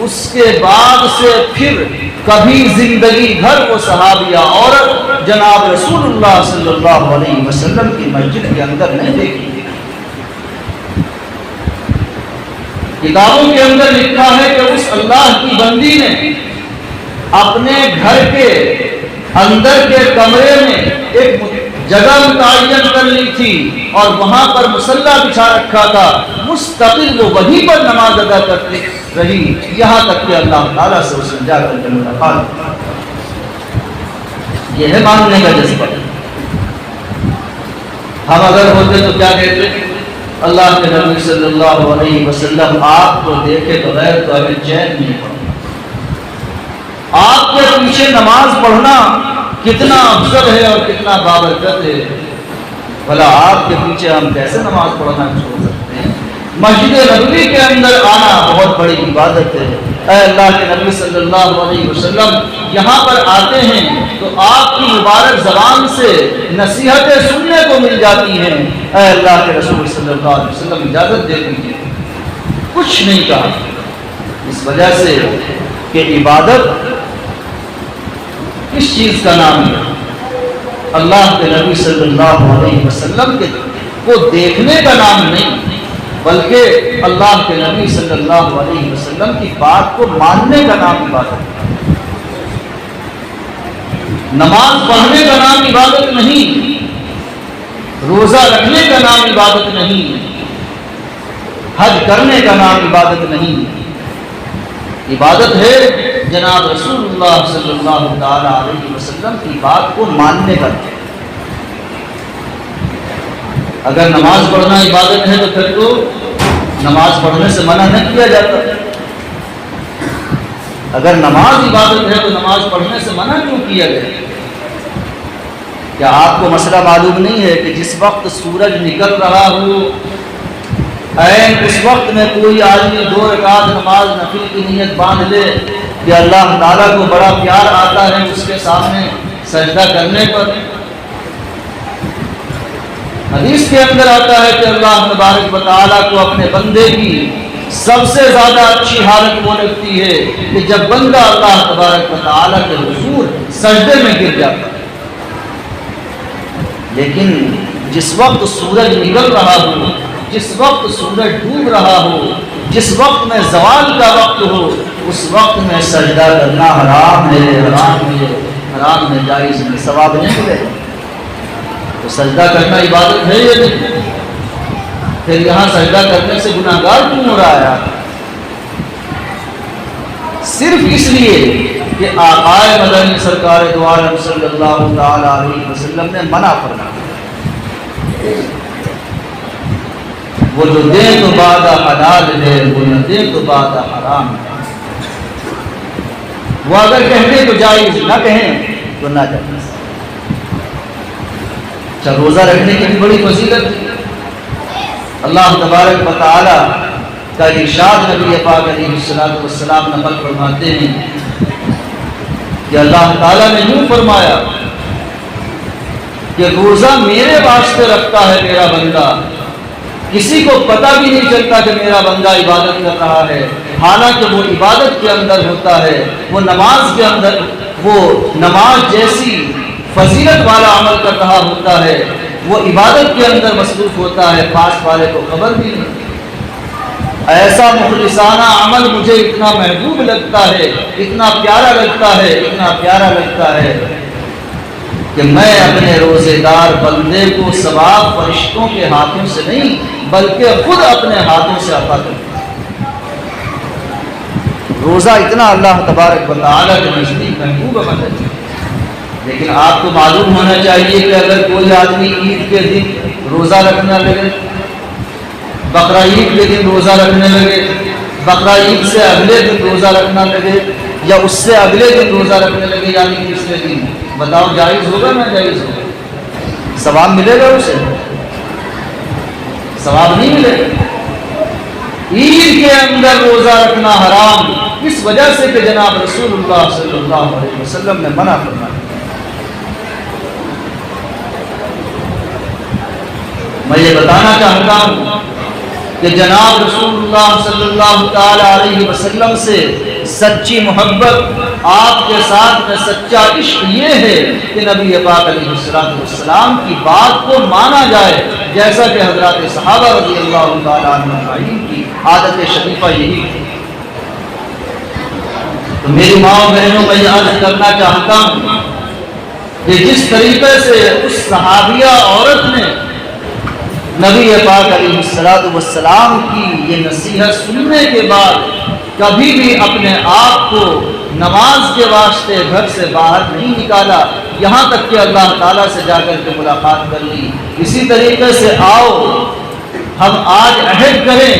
اس کے بعد سے پھر کبھی زندگی بھر وہ صحابیہ عورت جناب رسول اللہ صلی اللہ علیہ وسلم کی مسجد کے اندر نہیں دیکھی۔ کتابوں کے اندر لکھا ہے کہ اس اللہ کی بندی نے اپنے گھر کے اندر کے کمرے میں ایک جگہ متعین کر لی تھی، اور وہاں پر مصلی بچھا رکھا تھا، مستقل وہ وہیں پر نماز ادا کرتی رہی یہاں تک کہ اللہ تعالیٰ سے اس نے جا کر کے ملاقات۔ یہ ہے ماننے کا جذبہ۔ ہم اگر ہوتے تو کیا کہتے؟ اللہ کے نبی صلی اللہ علیہ وسلم آپ کو دیکھے بغیر تو ہمیں چین نہیں پڑتا۔ آپ کے پیچھے نماز پڑھنا کتنا افضل ہے اور کتنا بابرکت ہے، بھلا آپ کے پیچھے ہم کیسے نماز پڑھنا چھوڑ سکتے ہیں؟ مسجد نبوی کے اندر آنا بہت بڑی عبادت ہے۔ اے اللہ کے نبی صلی اللہ علیہ وسلم یہاں پر آتے ہیں تو آپ کی مبارک زبان سے نصیحتیں سننے کو مل جاتی ہیں۔ اے اللہ کے رسول صلی اللہ علیہ وسلم اجازت دے دیجیے، کچھ نہیں کہا، اس وجہ سے کہ عبادت کس چیز کا نام ہے؟ اللہ کے نبی صلی اللہ علیہ وسلم کو دیکھنے کا نام نہیں، بلکہ اللہ کے نبی صلی اللہ علیہ وسلم کی بات کو ماننے کا نام عبادت ہے۔ نماز پڑھنے کا نام عبادت نہیں، روزہ رکھنے کا نام عبادت نہیں، حج کرنے کا نام عبادت نہیں۔ عبادت ہے جناب رسول اللہ صلی اللہ تعالی علیہ وسلم کی بات کو ماننے کا۔ اگر نماز پڑھنا عبادت ہے تو پھر تو نماز پڑھنے سے منع نہیں کیا جاتا۔ اگر نماز عبادت ہے تو نماز پڑھنے سے منع کیوں کیا گیا؟ کیا آپ کو مسئلہ معلوم نہیں ہے کہ جس وقت سورج نکل رہا ہو، اس وقت میں کوئی آدمی 2 رکعت نماز نفل کی نیت باندھ لے کہ اللہ تعالیٰ کو بڑا پیار آتا ہے اس کے سامنے سجدہ کرنے پر؟ حدیث کے اندر آتا ہے کہ اللہ تبارک و تعالیٰ کو اپنے بندے کی سب سے زیادہ اچھی حالت وہ لگتی ہے کہ جب بندہ اللہ تبارک و تعالیٰ کے حضور سجدے میں گر جاتا ہے۔ لیکن جس وقت سورج نکل رہا ہو، جس وقت سورج ڈوب رہا ہو، جس وقت میں زوال کا وقت ہو، اس وقت میں سجدہ کرنا حرام ہے، حرام ہے، جائز نہیں، ثواب نہیں ملے۔ تو سجدہ کرنا عبادت ہے یا نہیں؟ پھر یہاں سجدہ کرنے سے گناہگار کیوں ہو رہا ہے؟ صرف اس لیے کہ آقا مدنی سرکار دو عالم صلی اللہ تعالی علیہ وسلم نے منع فرمایا۔ وہ جو دیں تو بعد حلال ہے، وہ نہ دیں تو بعد حرام ہے۔ وہ اگر کہتے تو جائز، نہ کہیں تو نہ جائز۔ اچھا، روزہ رکھنے کی بھی بڑی فضیلت ہے، اللہ تبارک و تعالی کا ارشاد نبی پاک علیہ السلام نقل فرماتے ہیں کہ اللہ تعالیٰ نے یوں فرمایا کہ روزہ میرے واسطے رکھتا ہے میرا بندہ، کسی کو پتہ بھی نہیں چلتا کہ میرا بندہ عبادت کر رہا ہے، حالانکہ وہ عبادت کے اندر ہوتا ہے، وہ نماز کے اندر، وہ نماز جیسی فضیلت والا عمل کر رہا ہوتا ہے، وہ عبادت کے اندر مصروف ہوتا ہے، پاس والے کو خبر بھی نہیں۔ ایسا مخلصانہ عمل مجھے اتنا محبوب لگتا ہے، اتنا پیارا لگتا ہے، اتنا پیارا لگتا ہے کہ میں اپنے روزے دار بندے کو ثواب فرشتوں کے ہاتھوں سے نہیں بلکہ خود اپنے ہاتھوں سے عطا کرتا ہوں۔ روزہ اتنا اللہ تبارک و تعالیٰ کے نزدیک محبوب عمل ہے۔ لیکن آپ کو معلوم ہونا چاہیے کہ اگر کوئی آدمی عید کے دن روزہ رکھنا لگے، بقرہ عید کے دن روزہ رکھنے لگے، بقرہ عید سے اگلے دن روزہ رکھنا لگے، یا اس سے اگلے دن روزہ رکھنے لگے یعنی تیسرے دن، بتاؤ جائز ہوگا نہ جائز ہوگا؟ ثواب ملے گا اسے؟ ثواب نہیں ملے گا۔ عید کے اندر روزہ رکھنا حرام، اس وجہ سے کہ جناب رسول اللہ صلی اللہ علیہ وسلم نے منع فرمایا۔ میں یہ بتانا چاہتا ہوں کہ جناب رسول اللہ صلی اللہ تعالی علیہ وسلم سے سچی محبت، آپ کے ساتھ میں سچا عشق یہ ہے کہ نبی پاک علیہ السلام کی بات کو مانا جائے، جیسا کہ حضرات صحابہ رضی اللہ تعالیٰ عنہ کی عادت شریفہ یہی تھی۔ تو میری ماں بہنوں میں یہ عرض کرنا چاہتا ہوں کہ جس طریقے سے اس صحابیہ عورت نے نبی پاک علیہ السلام کی یہ نصیحت سننے کے بعد کبھی بھی اپنے آپ کو نماز کے واسطے گھر سے باہر نہیں نکالا، یہاں تک کہ اللہ تعالیٰ سے جا کر کے ملاقات کر لی، اسی طریقے سے آؤ ہم آج عہد کریں۔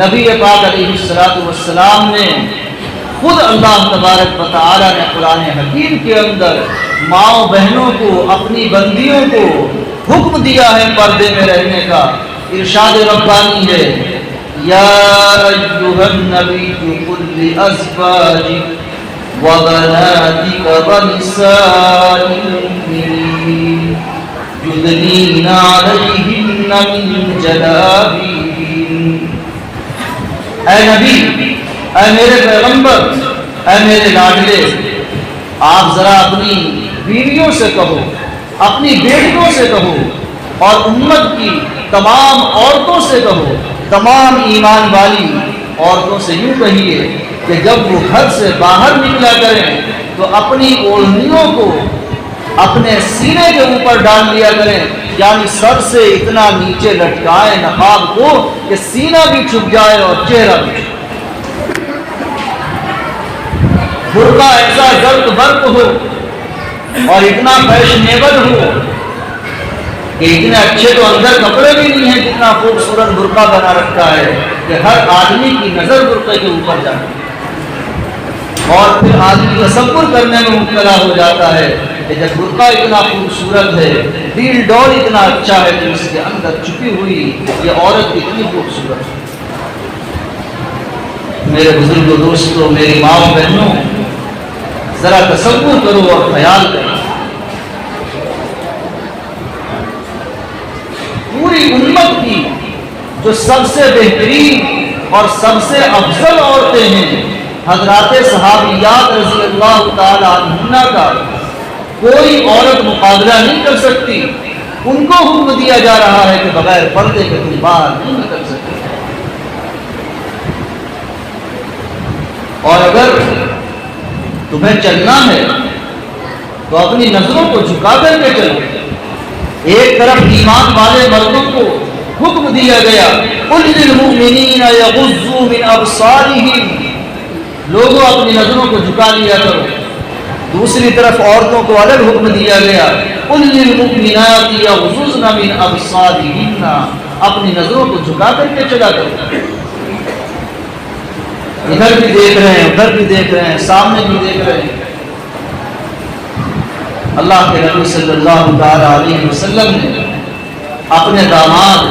نبی پاک علیہ السلام نے خود اللہ تبارک و تعالیٰ نے قرآن حکیم کے اندر ماؤں بہنوں کو، اپنی بندیوں کو حکم دیا ہے پردے میں رہنے کا۔ ارشاد ربانی ہے، یا ایھا النبی قل لازواجک وبناتک ونساء المؤمنین یدنین علیہن من جلابیبہن۔ اے نبی، اے میرے پیغمبر، اے میرے لاڈلے، آپ ذرا اپنی بیویوں سے کہو، اپنی بیٹیوں سے کہو، اور امت کی تمام عورتوں سے کہو، تمام ایمان والی عورتوں سے یوں کہیے کہ جب وہ گھر سے باہر نکلا کریں تو اپنی اوڑھنیوں کو اپنے سینے کے اوپر ڈال لیا کریں، یعنی سر سے اتنا نیچے لٹکائیں نقاب کو کہ سینہ بھی چھپ جائے اور چہرہ بھی۔ برقع ایسا زرق برق ہو اور اتنا فیشنیبل ہو کہ اتنے اچھے تو اندر کپڑے بھی نہیں ہیں، جتنا خوبصورت برقع بنا رکھا ہے کہ ہر آدمی کی نظر برقعے کے اوپر جاتی ہے، اور پھر آدمی تصور کرنے میں مبتلا ہو جاتا ہے کہ جب برقع اتنا خوبصورت ہے، دل ڈول اتنا اچھا ہے، تو اس کے اندر چھپی ہوئی یہ عورت کتنی خوبصورت ہے۔ میرے بزرگوں، دوستوں، میری ماں بہنوں، ذرا تصور کرو اور خیال کرو، پوری امت کی جو سب سے بہترین اور سب سے افضل عورتیں ہیں حضرات صحابیات رضی اللہ تعالی عنہن کا کوئی عورت مقابلہ نہیں کر سکتی، ان کو حکم دیا جا رہا ہے کہ بغیر پردے کے تم باہر نہیں نکل سکتے۔ اور اگر تمہیں چلنا ہے تو اپنی نظروں کو جھکا کر کے چلو۔ ایک طرف ایمان والے مردوں کو حکم دیا گیا، قل للمؤمنین یغضوا من ابصارہم، لوگوں اپنی نظروں کو جھکا لیا کرو۔ دوسری طرف عورتوں کو الگ حکم دیا گیا، قل للمؤمنات یغضضن من ابصارہن، اپنی نظروں کو جھکا کر کے چلا کرو۔ ادھر بھی دیکھ رہے ہیں، ادھر بھی دیکھ رہے ہیں، سامنے بھی دیکھ رہے ہیں۔ اللہ کے نبی صلی اللہ علیہ وسلم نے اپنے داماد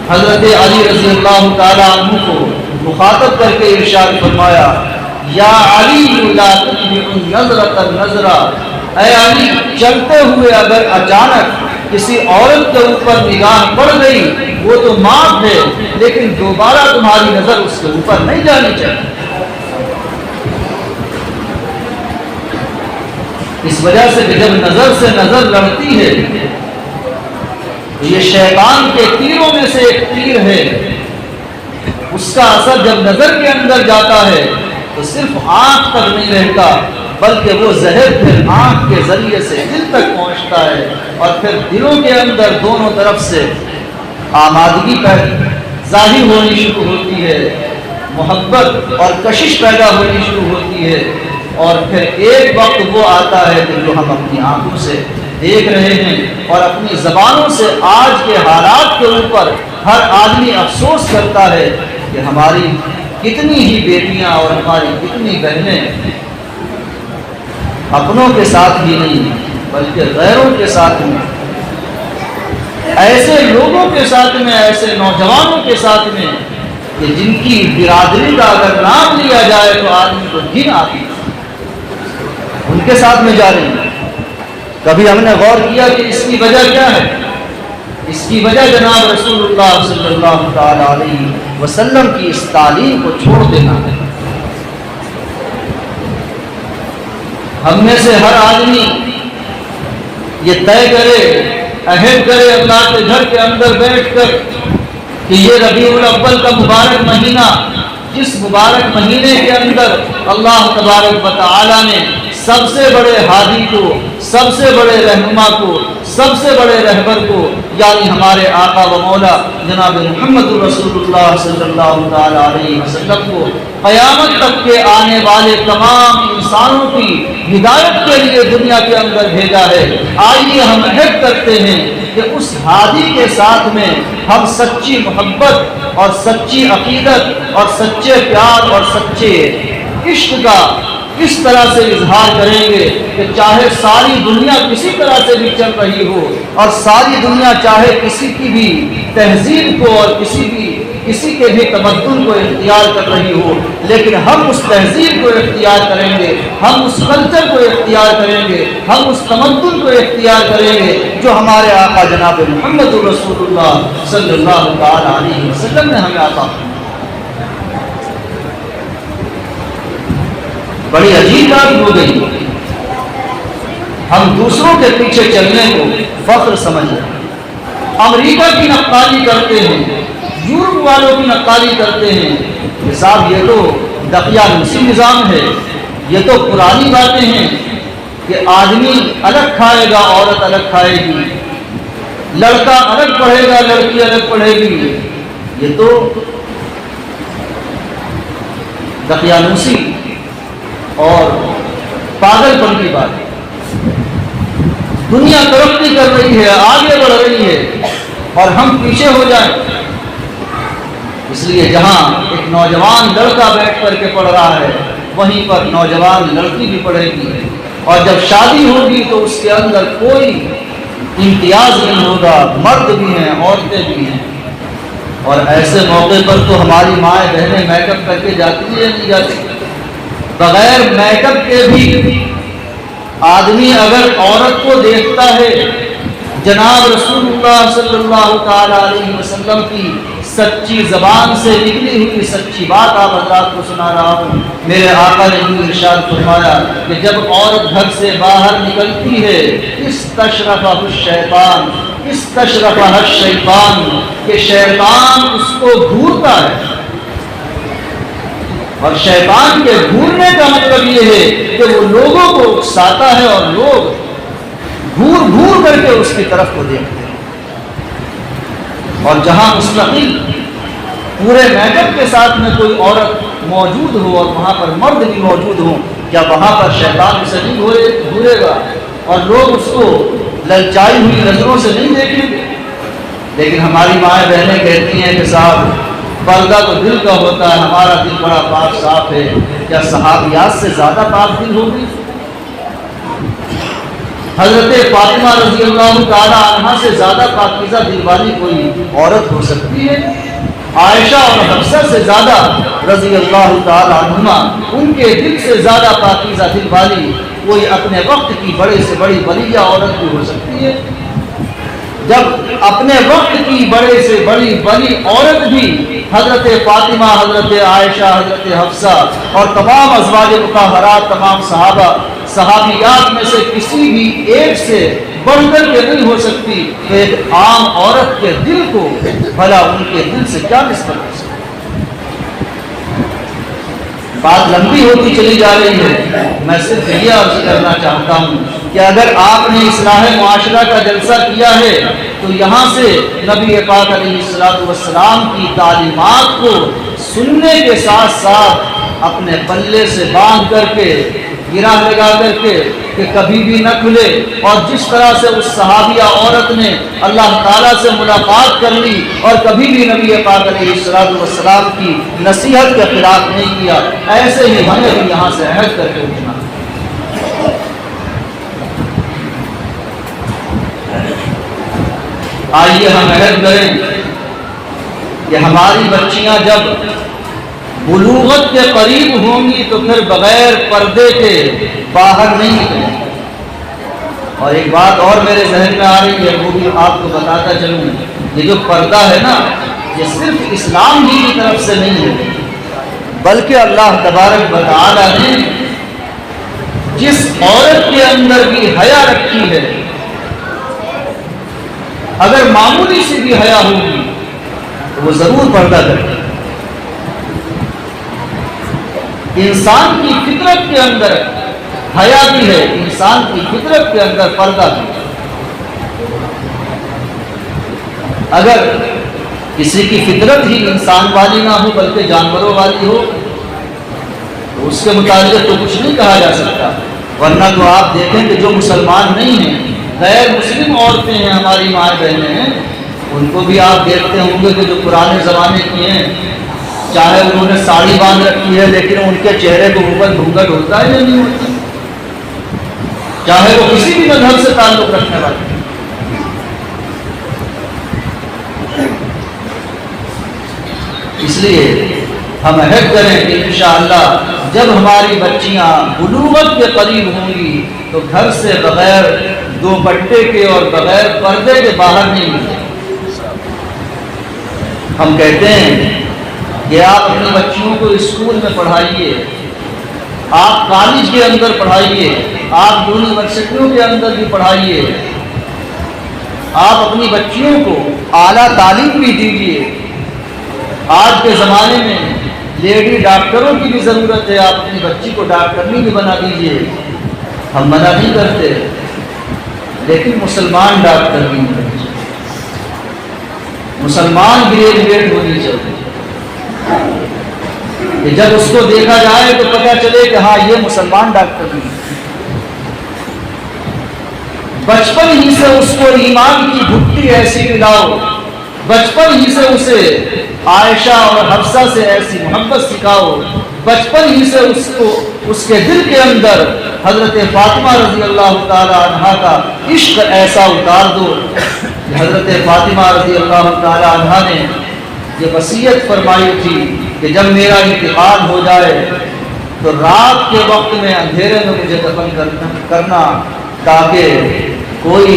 حضرت علی رضی اللہ تعالیٰ عنہ کو مخاطب کر کے ارشاد فرمایا، یا علی لا تتبع النظرۃ النظرہ، اے علی چلتے ہوئے اگر اچانک کسی عورت کے اوپر نگاہ پڑ گئی وہ تو معاف ہے، لیکن دوبارہ تمہاری نظر اس کے اوپر نہیں جانی چاہیے۔ اس وجہ سے کہ جب نظر سے نظر لڑتی ہے تو یہ شیطان کے تیروں میں سے ایک تیر ہے، اس کا اثر جب نظر کے اندر جاتا ہے تو صرف آنکھ تک نہیں رہتا، بلکہ وہ زہر پھر آنکھ کے ذریعے سے دل تک پہنچتا ہے، اور پھر دلوں کے اندر دونوں طرف سے آمادگی ظاہر ہونی شروع ہوتی ہے، محبت اور کشش پیدا ہونی شروع ہوتی ہے، اور پھر ایک وقت وہ آتا ہے کہ جو ہم اپنی آنکھوں سے دیکھ رہے ہیں اور اپنی زبانوں سے آج کے حالات کے اوپر ہر آدمی افسوس کرتا ہے کہ ہماری کتنی ہی بیٹیاں اور ہماری کتنی بہنیں اپنوں کے ساتھ ہی نہیں بلکہ غیروں کے ساتھ میں، ایسے لوگوں کے ساتھ میں، ایسے نوجوانوں کے ساتھ میں کہ جن کی برادری کا اگر نام لیا جائے تو آدمی کو گھن آتی ہے، ان کے ساتھ میں جا رہی ہیں۔ کبھی ہم نے غور کیا کہ اس کی وجہ کیا ہے؟ اس کی وجہ جناب رسول اللہ صلی اللہ تعالی علیہ وسلم کی اس تعلیم کو چھوڑ دینا ہے۔ ہم میں سے ہر آدمی یہ طے کرے، عہد کرے اللہ کے گھر کے اندر بیٹھ کر کہ یہ ربیع الاول کا مبارک مہینہ، جس مبارک مہینے کے اندر اللہ تبارک و تعالی نے سب سے بڑے ہادی کو، سب سے بڑے رہنما کو، سب سے بڑے رہبر کو، یعنی ہمارے آقا و مولا جناب محمد رسول اللہ صلی اللہ تعالی علیہ وسلم کو قیامت تک کے آنے والے تمام انسانوں کی ہدایت کے لیے دنیا کے اندر بھیجا ہے۔ آئیے ہم عہد کرتے ہیں کہ اس ہادی کے ساتھ میں ہم سچی محبت اور سچی عقیدت اور سچے پیار اور سچے عشق کا اس طرح سے اظہار کریں گے کہ چاہے ساری دنیا کسی طرح سے بھی چل رہی ہو، اور ساری دنیا چاہے کسی کی بھی تہذیب کو اور کسی کے بھی تمدن کو اختیار کر رہی ہو، لیکن ہم اس تہذیب کو اختیار کریں گے، ہم اس کلچر کو اختیار کریں گے، ہم اس تمدن کو اختیار کریں گے جو ہمارے آقا جناب محمد رسول اللہ صلی اللہ تعالی علیہ وسلم نے ہمیں عطا کی۔ بڑی عجیب بات ہو گئی، ہم دوسروں کے پیچھے چلنے کو فخر سمجھتے ہیں، امریکہ کی نقالی کرتے ہیں، یورپ والوں کی نقالی کرتے ہیں کہ صاحب یہ تو دقیانوسی نظام ہے، یہ تو پرانی باتیں ہیں کہ آدمی الگ کھائے گا، عورت الگ کھائے گی، لڑکا الگ پڑھے گا، لڑکی الگ پڑھے گی، یہ تو دقیانوسی اور پاگل پن کی بات ہے۔ دنیا ترقی کر رہی ہے، آگے بڑھ رہی ہے، اور ہم پیچھے ہو جائیں۔ اس لیے جہاں ایک نوجوان لڑکا بیٹھ کر کے پڑھ رہا ہے وہیں پر نوجوان لڑکی بھی پڑھے گی، اور جب شادی ہوگی تو اس کے اندر کوئی امتیاز نہیں ہوگا، مرد بھی ہیں عورتیں بھی ہیں۔ اور ایسے موقع پر تو ہماری مائیں بہنیں میک اپ کر کے جاتی ہیں یا نہیں جاتی؟ بغیر میک اپ کے بھی آدمی اگر عورت کو دیکھتا ہے، جناب رسول اللہ صلی اللہ تعالی علیہ وسلم کی سچی زبان سے نکلی ہوئی سچی بات آپ حضرات کو سنا رہا ہوں۔ میرے آقا نے ارشاد فرمایا کہ جب عورت گھر سے باہر نکلتی ہے، استشرفہ الشیطان، استشرفہ الشیطان، کہ شیطان اس کو گھورتا ہے۔ اور شیطان کے گھورنے کا مطلب یہ ہے کہ وہ لوگوں کو اکساتا ہے اور لوگ گھور گھور کر کے اس کی طرف کو دیکھتے ہیں۔ اور جہاں مستقل پورے میک اپ کے ساتھ میں کوئی عورت موجود ہو اور وہاں پر مرد بھی موجود ہو، کیا وہاں پر شیطان اسے نہیں گھورے گا اور لوگ اس کو للچائی ہوئی نظروں سے نہیں دیکھیں گے؟ لیکن ہماری مائیں بہنیں کہتی ہیں کہ صاحب پردہ تو دل کا ہوتا ہے، ہمارا دل بڑا پاک صاف ہے۔ کیا صحابیات سے زیادہ پاک دل ہوگی؟ حضرت فاطمہ رضی اللہ تعالی عنہا سے زیادہ پاکیزہ دل والی کوئی عورت ہو سکتی ہے؟ عائشہ اور حفصہ سے زیادہ رضی اللہ تعالی عنہما، ان کے دل سے زیادہ پاکیزہ دل والی کوئی اپنے وقت کی بڑے سے بڑی ولیہ عورت بھی ہو سکتی ہے؟ جب اپنے وقت کی بڑے سے بڑی ولی عورت بھی حضرت فاطمہ، حضرت عائشہ، حضرت حفصہ اور تمام ازواج مطہرات، تمام صحابیات میں سے کسی بھی ایک سے بڑھ کر کے نہیں ہو سکتی، تو ایک عام عورت کے دل کو بھلا ان کے دل سے کیا نسبت ہو سکتی؟ بات لمبی ہوتی چلی جا رہی ہے، میں صرف یہ عرض کرنا چاہتا ہوں کہ اگر آپ نے اصلاح معاشرہ کا جلسہ کیا ہے تو یہاں سے نبی پاک علیہ السلام کی تعلیمات کو سننے کے ساتھ ساتھ اپنے پلے سے باندھ کر کے، گرہ لگا کر کے کہ کبھی بھی نہ کھلے، اور جس طرح سے اس صحابیہ عورت نے اللہ تعالیٰ سے ملاقات کر لی اور کبھی بھی نبی پاک علیہ السلام کی نصیحت کے خلاف نہیں کیا، ایسے ہی ہمیں بھی یہاں سے عہد کر کے اٹھنا۔ آئیے ہم عہد کریں کہ ہماری بچیاں جب بلوغت کے قریب ہوں گی تو پھر بغیر پردے کے باہر نہیں نکلیں۔ اور ایک بات اور میرے ذہن میں آ رہی ہے، وہ بھی آپ کو بتاتا چلوں، یہ جو پردہ ہے نا، یہ صرف اسلام ہی کی طرف سے نہیں ہے، بلکہ اللہ تبارک و تعالی نے جس عورت کے اندر بھی حیا رکھی ہے، اگر معمولی سی بھی حیا ہوگی تو وہ ضرور پردہ کرے۔ انسان کی فطرت کے اندر حیا بھی ہے، انسان کی فطرت کے اندر پردہ بھی ہے۔ اگر کسی کی فطرت ہی انسان والی نہ ہو بلکہ جانوروں والی ہو تو اس کے متعلق تو کچھ نہیں کہا جا سکتا، ورنہ تو آپ دیکھیں کہ جو مسلمان نہیں ہیں، غیر مسلم عورتیں ہیں، ہماری ماں بہنیں ہیں، ان کو بھی آپ دیکھتے ہوں گے کہ جو پرانے زمانے کی ہیں، چاہے انہوں نے ساڑی باندھ رکھی ہے لیکن ان کے چہرے کو اوپر گھونگھٹ ہوتا ہے یا نہیں ہوتا، چاہے وہ کسی بھی مذہب سے تعلق رکھنے والے۔ اس لیے ہم عہد کریں کہ انشاءاللہ جب ہماری بچیاں بلوغت کے قریب ہوں گی تو گھر سے بغیر دوپٹے کے اور بغیر پردے کے باہر نہیں نکلیں۔ ہم کہتے ہیں کہ آپ اپنی بچیوں کو اسکول میں پڑھائیے، آپ کالج کے اندر پڑھائیے، آپ یونیورسٹیوں کے اندر بھی پڑھائیے، آپ اپنی بچیوں کو اعلیٰ تعلیم بھی دیجیے۔ آج کے زمانے میں لیڈی ڈاکٹروں کی بھی ضرورت ہے، آپ اپنی بچی کو ڈاکٹرنی بھی بنا دیجیے، ہم منع نہیں کرتے، لیکن مسلمان ڈاکٹر نہیں ہونا چاہیے، مسلمان گریجویٹ ہونی چاہیے کہ جب اس کو دیکھا جائے تو پتہ چلے کہ ہاں یہ مسلمان ڈاکٹر نہیں۔ بچپن ہی سے اس کو ایمان کی گھٹی ایسی پلاؤ، بچپن ہی سے اسے عائشہ اور حفصہ سے ایسی محبت سکھاؤ، بچپن ہی سے اس کے دل کے اندر حضرت فاطمہ رضی اللہ تعالی عنہا کا عشق ایسا اتار دو کہ حضرت فاطمہ رضی اللہ تعالی عنہا نے یہ وصیت فرمائی تھی کہ جب میرا انتقال ہو جائے تو رات کے وقت میں اندھیرے میں مجھے دفن کرنا تاکہ کوئی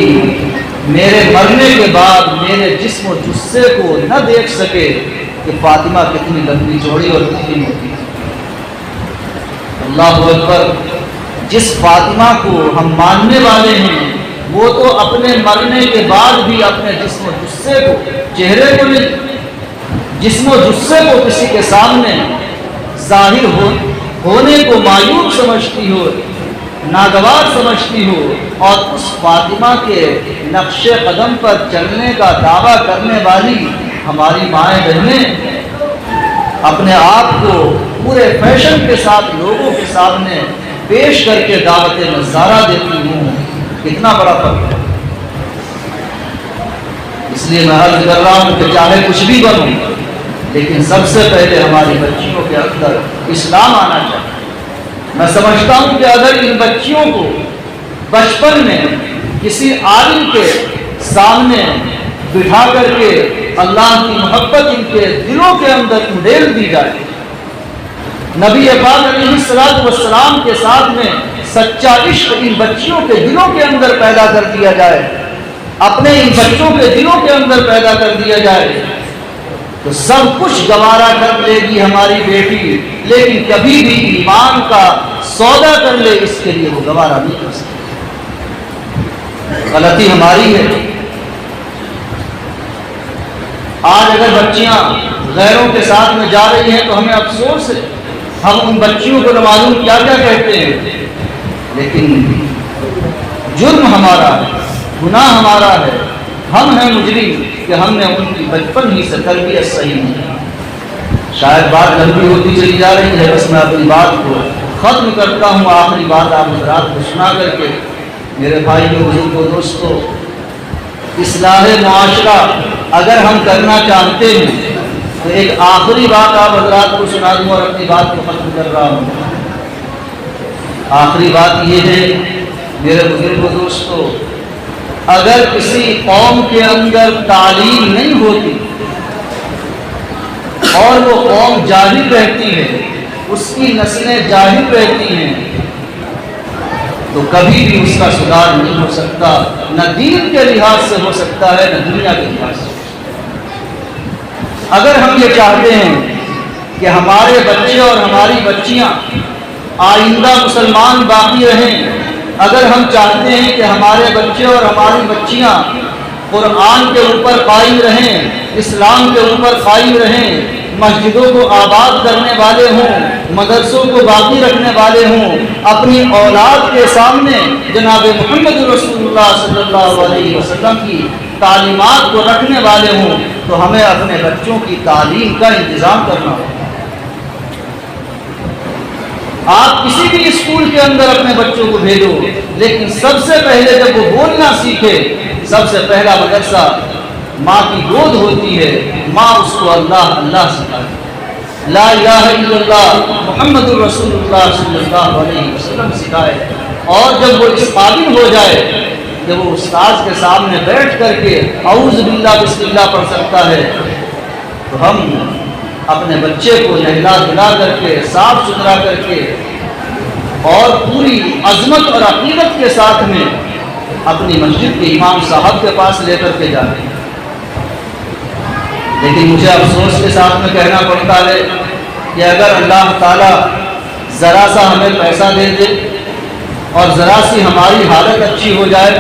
میرے مرنے کے بعد میرے جسم و جثے کو نہ دیکھ سکے کہ فاطمہ کتنی لمبی چوڑی اور کتنی موٹی۔ اللہ اکبر، جس فاطمہ کو ہم ماننے والے ہیں وہ تو اپنے مرنے کے بعد بھی اپنے جسم و جثے کو، چہرے کو نہیں، جسم و جثے کو کسی کے سامنے ظاہر ہونے کو معیوب سمجھتی ہو، ناگوار سمجھتی ہو، اور اس فاطمہ کے نقش قدم پر چلنے کا دعویٰ کرنے والی ہماری مائیں بہنیں اپنے آپ کو پورے فیشن کے ساتھ لوگوں کے سامنے پیش کر کے دعوت نظارہ دیتی ہوں، کتنا بڑا فرق ہے۔ اس لیے میں عرض کر رہا ہوں کہ چاہے کچھ بھی بنوں لیکن سب سے پہلے ہماری بچیوں کے اندر اسلام آنا چاہیے۔ میں سمجھتا ہوں کہ اگر ان بچیوں کو بچپن میں کسی عالم کے سامنے بٹھا کر کے اللہ کی محبت ان کے دلوں کے اندر انڈیل دی جائے، نبی پاک علیہ الصلوۃ والسلام کے ساتھ میں سچا عشق ان بچیوں کے دلوں کے اندر پیدا کر دیا جائے، اپنے ان بچوں کے دلوں کے اندر پیدا کر دیا جائے، تو سب کچھ گوارا کر لے گی ہماری بیٹی، لیکن کبھی بھی ایمان کا سودا کر لے اس کے لیے وہ گوارا نہیں کر سکتی۔ غلطی ہماری ہے۔ آج اگر بچیاں غیروں کے ساتھ میں جا رہی ہیں تو ہمیں افسوس ہے، ہم ان بچیوں کو نہ معلوم کیا کیا کہتے ہیں، لیکن جرم ہمارا ہے، گناہ ہمارا ہے، ہم ہیں مجرم کہ ہم نے ان کی بچپن ہی سے تربیت صحیح نہیں۔ شاید بات لمبی ہوتی چلی جا رہی ہے، بس میں اپنی بات کو ختم کرتا ہوں۔ آخری بات آپ حضرات کو سنا کر کے، میرے بھائیوں بزرگوں دوستوں، اصلاح معاشرہ اگر ہم کرنا چاہتے ہیں تو ایک آخری بات آپ حضرات کو سنا دوں اور اپنی بات کو ختم کر رہا ہوں۔ آخری بات یہ ہے میرے بزرگوں دوستوں، اگر کسی قوم کے اندر تعلیم نہیں ہوتی اور وہ قوم جاہل رہتی ہے، اس کی نسلیں جاہل رہتی ہیں، تو کبھی بھی اس کا سدھار نہیں ہو سکتا، نہ دین کے لحاظ سے ہو سکتا ہے، نہ دنیا کے لحاظ سے۔ اگر ہم یہ چاہتے ہیں کہ ہمارے بچے اور ہماری بچیاں آئندہ مسلمان باقی رہیں، اگر ہم چاہتے ہیں کہ ہمارے بچے اور ہماری بچیاں قرآن کے اوپر قائم رہیں، اسلام کے اوپر قائم رہیں، مسجدوں کو آباد کرنے والے ہوں، مدرسوں کو باقی رکھنے والے ہوں، اپنی اولاد کے سامنے جناب محمد رسول اللہ صلی اللہ علیہ وسلم کی تعلیمات کو رکھنے والے ہوں، تو ہمیں اپنے بچوں کی تعلیم کا انتظام کرنا ہوگا۔ آپ کسی بھی اسکول کے اندر اپنے بچوں کو بھیجو، لیکن سب سے پہلے جب وہ بولنا سیکھے، سب سے پہلا مدرسہ ماں کی گود ہوتی ہے، ماں اس کو اللہ اللہ سکھائے، لا الہ الا اللہ محمد الرسول اللہ صلی اللہ علیہ وسلم سکھائے، اور جب وہ اس قابل ہو جائے کہ وہ استاذ کے سامنے بیٹھ کر کے اعوذ باللہ بسم اللہ پڑھ سکتا ہے، تو ہم اپنے بچے کو نہلا دھلا کر کے، صاف ستھرا کر کے اور پوری عظمت اور عقیدت کے ساتھ میں اپنی مسجد کے امام صاحب کے پاس لے کر کے جاتے ہیں۔ لیکن مجھے افسوس کے ساتھ میں کہنا پڑتا ہے کہ اگر اللہ تعالیٰ ذرا سا ہمیں پیسہ دے دے اور ذرا سی ہماری حالت اچھی ہو جائے،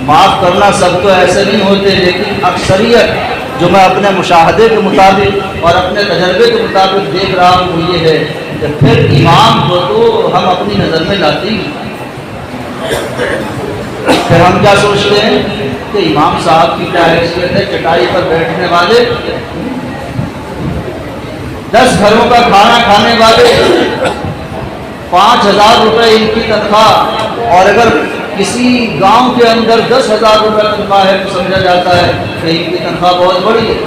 معاف کرنا سب تو ایسے نہیں ہوتے، لیکن اکثریت جو میں اپنے مشاہدے کے مطابق اور اپنے تجربے کے مطابق دیکھ رہا ہوں وہ یہ ہے کہ پھر امام کو تو ہم اپنی نظر میں لاتے ہی، پھر ہم کیا سوچتے ہیں کہ امام صاحب کی کیا حیثیت ہے، چٹائی پر بیٹھنے والے، 10 گھروں کا کھانا کھانے والے، 5000 روپے ان کی تنخواہ، اور اگر کسی گاؤں کے اندر 10,000 روپے تنخواہ ہے تو سمجھا جاتا ہے کہ ان کی تنخواہ بہت بڑی ہے۔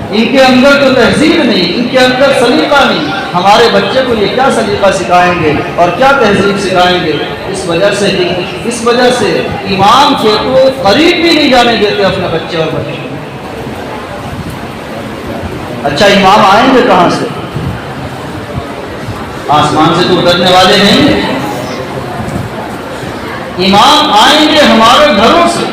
ان کے اندر تو تہذیب نہیں، ان کے اندر سلیقہ نہیں، ہمارے بچے کو یہ کیا سلیقہ سکھائیں گے اور کیا تہذیب سکھائیں گے؟ اس وجہ سے امام کے تو قریب بھی نہیں جانے دیتے اپنے بچے اور بچے۔ اچھا امام آئیں گے کہاں سے؟ آسمان سے تو اترنے والے نہیں، امام آئیں گے ہمارے گھروں سے۔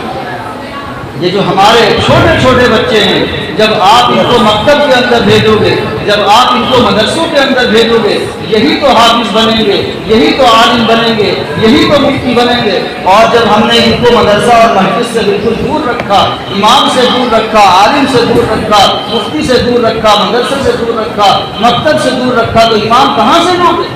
یہ جو ہمارے چھوٹے چھوٹے بچے ہیں، جب آپ ان کو مکتب کے اندر بھیجو گے، جب آپ ان کو مدرسوں کے اندر بھیجو گے، یہی تو حافظ بنیں گے، یہی تو عالم بنیں گے، یہی تو مفتی بنیں گے۔ اور جب ہم نے ان کو مدرسہ اور مسجد سے بالکل دور رکھا، امام سے دور رکھا، عالم سے دور رکھا، مفتی سے دور رکھا، مدرسے سے دور رکھا، مکتب سے دور رکھا، تو امام کہاں سے لوگے؟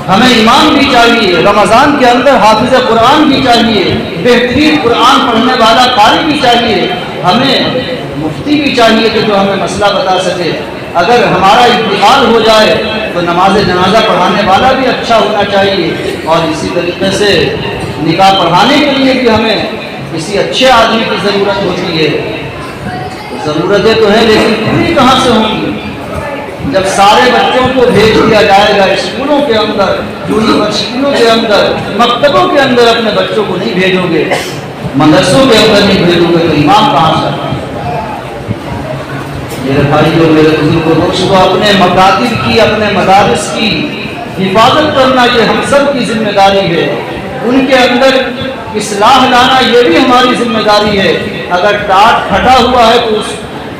ہمیں امام بھی چاہیے، رمضان کے اندر حافظ قرآن بھی چاہیے، بہترین قرآن پڑھنے والا قاری بھی چاہیے، ہمیں مفتی بھی چاہیے کہ جو ہمیں مسئلہ بتا سکے۔ اگر ہمارا انتقال ہو جائے تو نماز جنازہ پڑھانے والا بھی اچھا ہونا چاہیے، اور اسی طریقے سے نکاح پڑھانے کے لیے بھی ہمیں کسی اچھے آدمی کی ضرورت ہوتی ہے۔ ضرورتیں تو ہیں لیکن پوری کہاں سے ہوں گی؟ جب سارے بچوں کو بھیج دیا جائے گا اسکولوں کے اندر یونیورسٹیوں کے اندر، مکتبوں کے اندر اپنے بچوں کو نہیں بھیجو گے، مدرسوں کے اندر نہیں بھیجو گے، تو ایمان کہاں سے؟ میرے بھائیوں، میرے بزرگوں، دوستوں، اپنے مکاتب کی، اپنے مدارس کی حفاظت کرنا یہ ہم سب کی ذمہ داری ہے۔ ان کے اندر اصلاح لانا یہ بھی ہماری ذمہ داری ہے۔ اگر ٹاٹ پھٹا ہوا ہے تو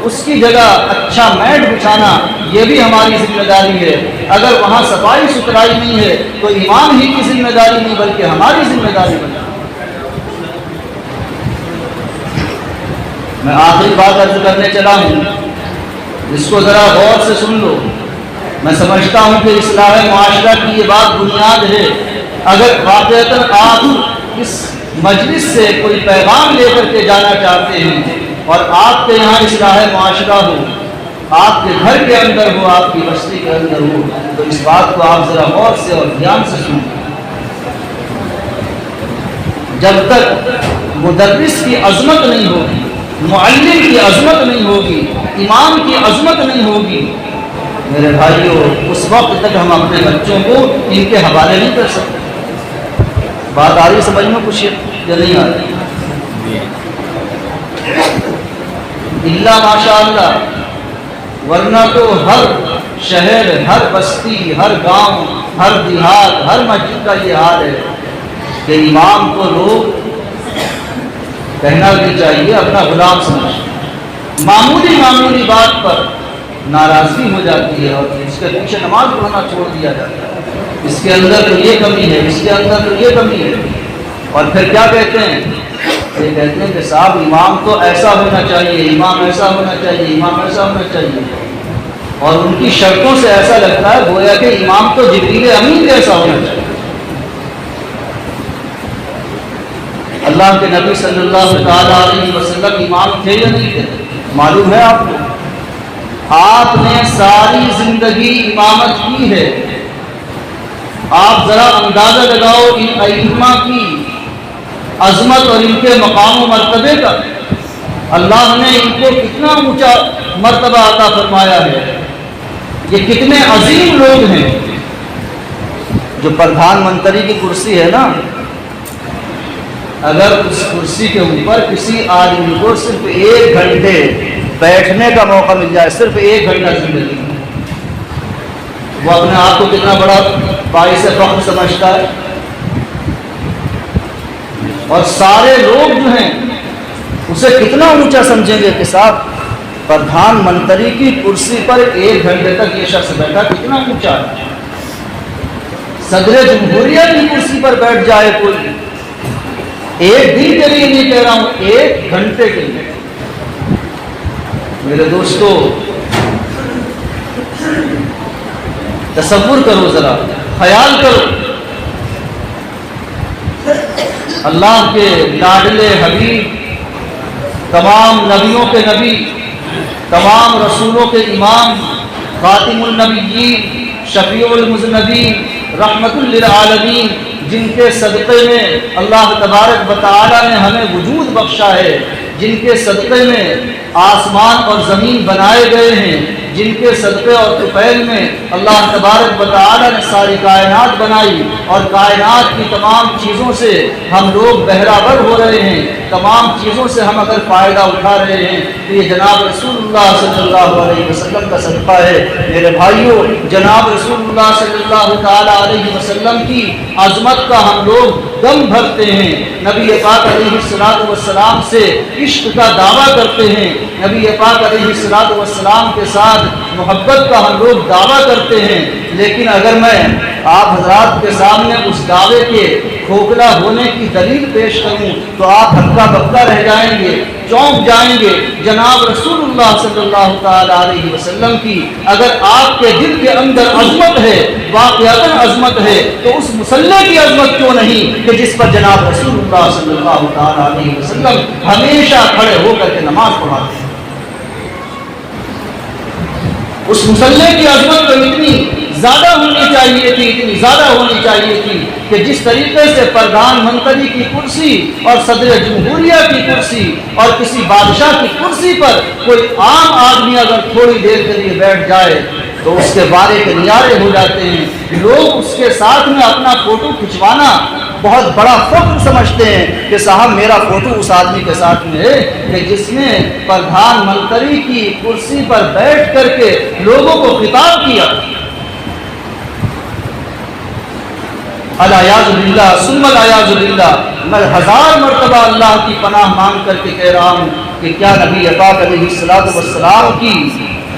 اس کی جگہ اچھا میٹ بچھانا یہ بھی ہماری ذمہ داری ہے۔ اگر وہاں صفائی ستھرائی نہیں ہے تو امام ہی کی ذمہ داری نہیں بلکہ ہماری ذمہ داری بنے۔ میں آخری بات عرض کرنے چلا ہوں، اس کو ذرا غور سے سن لو۔ میں سمجھتا ہوں کہ اصلاح معاشرہ کی یہ بات بنیاد ہے۔ اگر واقعتاً آپ اس مجلس سے کوئی پیغام لے کر کے جانا چاہتے ہیں اور آپ کے یہاں اصلاح معاشرہ ہو، آپ کے گھر کے اندر ہو، آپ کی بستی کے اندر ہو، تو اس بات کو آپ ذرا غور سے اور دھیان سے سنیں۔ جب تک مدرس کی عظمت نہیں ہوگی، معلم کی عظمت نہیں ہوگی، امام کی عظمت نہیں ہوگی، میرے بھائیوں، اس وقت تک ہم اپنے بچوں کو ان کے حوالے نہیں کر سکتے۔ بات آ رہی سمجھ میں کچھ یا نہیں آ رہی؟ اللہ ماشاء اللہ، ورنہ تو ہر شہر، ہر بستی، ہر گاؤں، ہر دیہات، ہر مسجد کا یہ حال ہے کہ امام کو لوگ کہنا بھی چاہیے اپنا غلام سمجھ، معمولی بات پر ناراضگی ہو جاتی ہے اور اس کے پیچھے نماز پڑھنا چھوڑ دیا جاتا ہے۔ اس کے اندر تو یہ کمی ہے، اس کے اندر تو یہ کمی ہے، اور پھر کیا کہتے ہیں؟ یہ کہتے ہیں کہ صاحب امام تو ایسا ہونا چاہیے، امام ایسا ہونا چاہیے، امام ایسا ہونا چاہیے، اور ان کی شرطوں سے ایسا لگتا ہے گویا کہ امام تو جبریل امین جیسا ہونا چاہیے۔ اللہ کے نبی صلی اللہ تعالیٰ علیہ وسلم امام تھے یا نہیں تھے؟ معلوم ہے آپ کو؟ آپ نے ساری زندگی امامت کی ہے۔ آپ ذرا اندازہ لگاؤ ان ائمہ کی عظمت اور ان کے مقام و مرتبے کا۔ اللہ نے ان کو کتنا اونچا مرتبہ عطا فرمایا ہے۔ یہ کتنے عظیم لوگ ہیں۔ جو پردھان منتری کی کرسی ہے نا، اگر اس کرسی کے اوپر کسی آدمی کو صرف 1 گھنٹے بیٹھنے کا موقع مل جائے، صرف 1 گھنٹہ زندگی، وہ اپنے آپ کو کتنا بڑا باعث فخر سمجھتا ہے، اور سارے لوگ جو ہیں اسے کتنا اونچا سمجھیں گے کہ صاحب پردھان منتری کی کرسی پر 1 گھنٹے تک یہ شخص بیٹھا، کتنا اونچا ہے۔ صدر جمہوریہ کی کرسی پر بیٹھ جائے کوئی، 1 دن کے لیے نہیں کہہ رہا ہوں، 1 گھنٹے کے لیے، میرے دوستو تصور کرو، ذرا خیال کرو، اللہ کے لاڈلے حبیب، تمام نبیوں کے نبی، تمام رسولوں کے امام، خاتم النبیین، شفیع المذنبین، رحمت للعالمین، جن کے صدقے میں اللہ تبارک و تعالی نے ہمیں وجود بخشا ہے، جن کے صدقے میں آسمان اور زمین بنائے گئے ہیں، جن کے صدقے اور طفیل میں اللہ تبارک و تعالی نے ساری کائنات بنائی، اور کائنات کی تمام چیزوں سے ہم لوگ بہرہ ہو رہے ہیں، تمام چیزوں سے ہم اگر فائدہ اٹھا رہے ہیں تو یہ جناب رسول اللہ صلی اللہ علیہ وسلم کا صدقہ ہے۔ میرے بھائیوں، جناب رسول اللہ صلی اللہ تعالی علیہ وسلم کی عظمت کا ہم لوگ دم بھرتے ہیں، نبی پاک علیہ السلام سے عشق کا دعویٰ کرتے ہیں، نبی پاک علیہ السلام کے ساتھ محبت کا ہم لوگ دعویٰ کرتے ہیں، لیکن اگر میں آپ حضرات کے سامنے اس دعوے کے کھوکھلا ہونے کی دلیل پیش کروں تو آپ ہکا بکا رہ جائیں گے، چونک جائیں گے۔ جناب رسول اللہ صلی اللہ تعالی علیہ وسلم کی اگر آپ کے دل کے اندر عظمت ہے، واقعتاً عظمت ہے، تو اس مصلی کی عظمت کیوں نہیں کہ جس پر جناب رسول اللہ صلی اللہ تعالی علیہ وسلم ہمیشہ کھڑے ہو کر کے نماز پڑھاتے ہیں۔ اس مصلی کی عظمت تو اتنی زیادہ ہونی چاہیے تھی، اتنی زیادہ ہونی چاہیے تھی کہ جس طریقے سے پردھان منتری کی کرسی اور صدر جمہوریہ کی کرسی اور کسی بادشاہ کی کرسی پر کوئی عام آدمی اگر تھوڑی دیر کے لیے بیٹھ جائے تو اس کے بارے کے نیارے ہو جاتے ہیں۔ لوگ اس کے ساتھ میں اپنا فوٹو کھنچوانا بہت بڑا فخر سمجھتے ہیں کہ صاحب میرا فوٹو اس آدمی کے ساتھ میں ہے کہ جس نے پردھان منتری کی کرسی پر بیٹھ کر کے لوگوں کو خطاب کیا۔ الیاذ باللہ ثم الیاذ باللہ، میں 1000 مرتبہ اللہ کی پناہ مانگ کر کے کہہ رہا ہوں کہ کیا نبی پاک علیہ الصلوۃ والسلام کی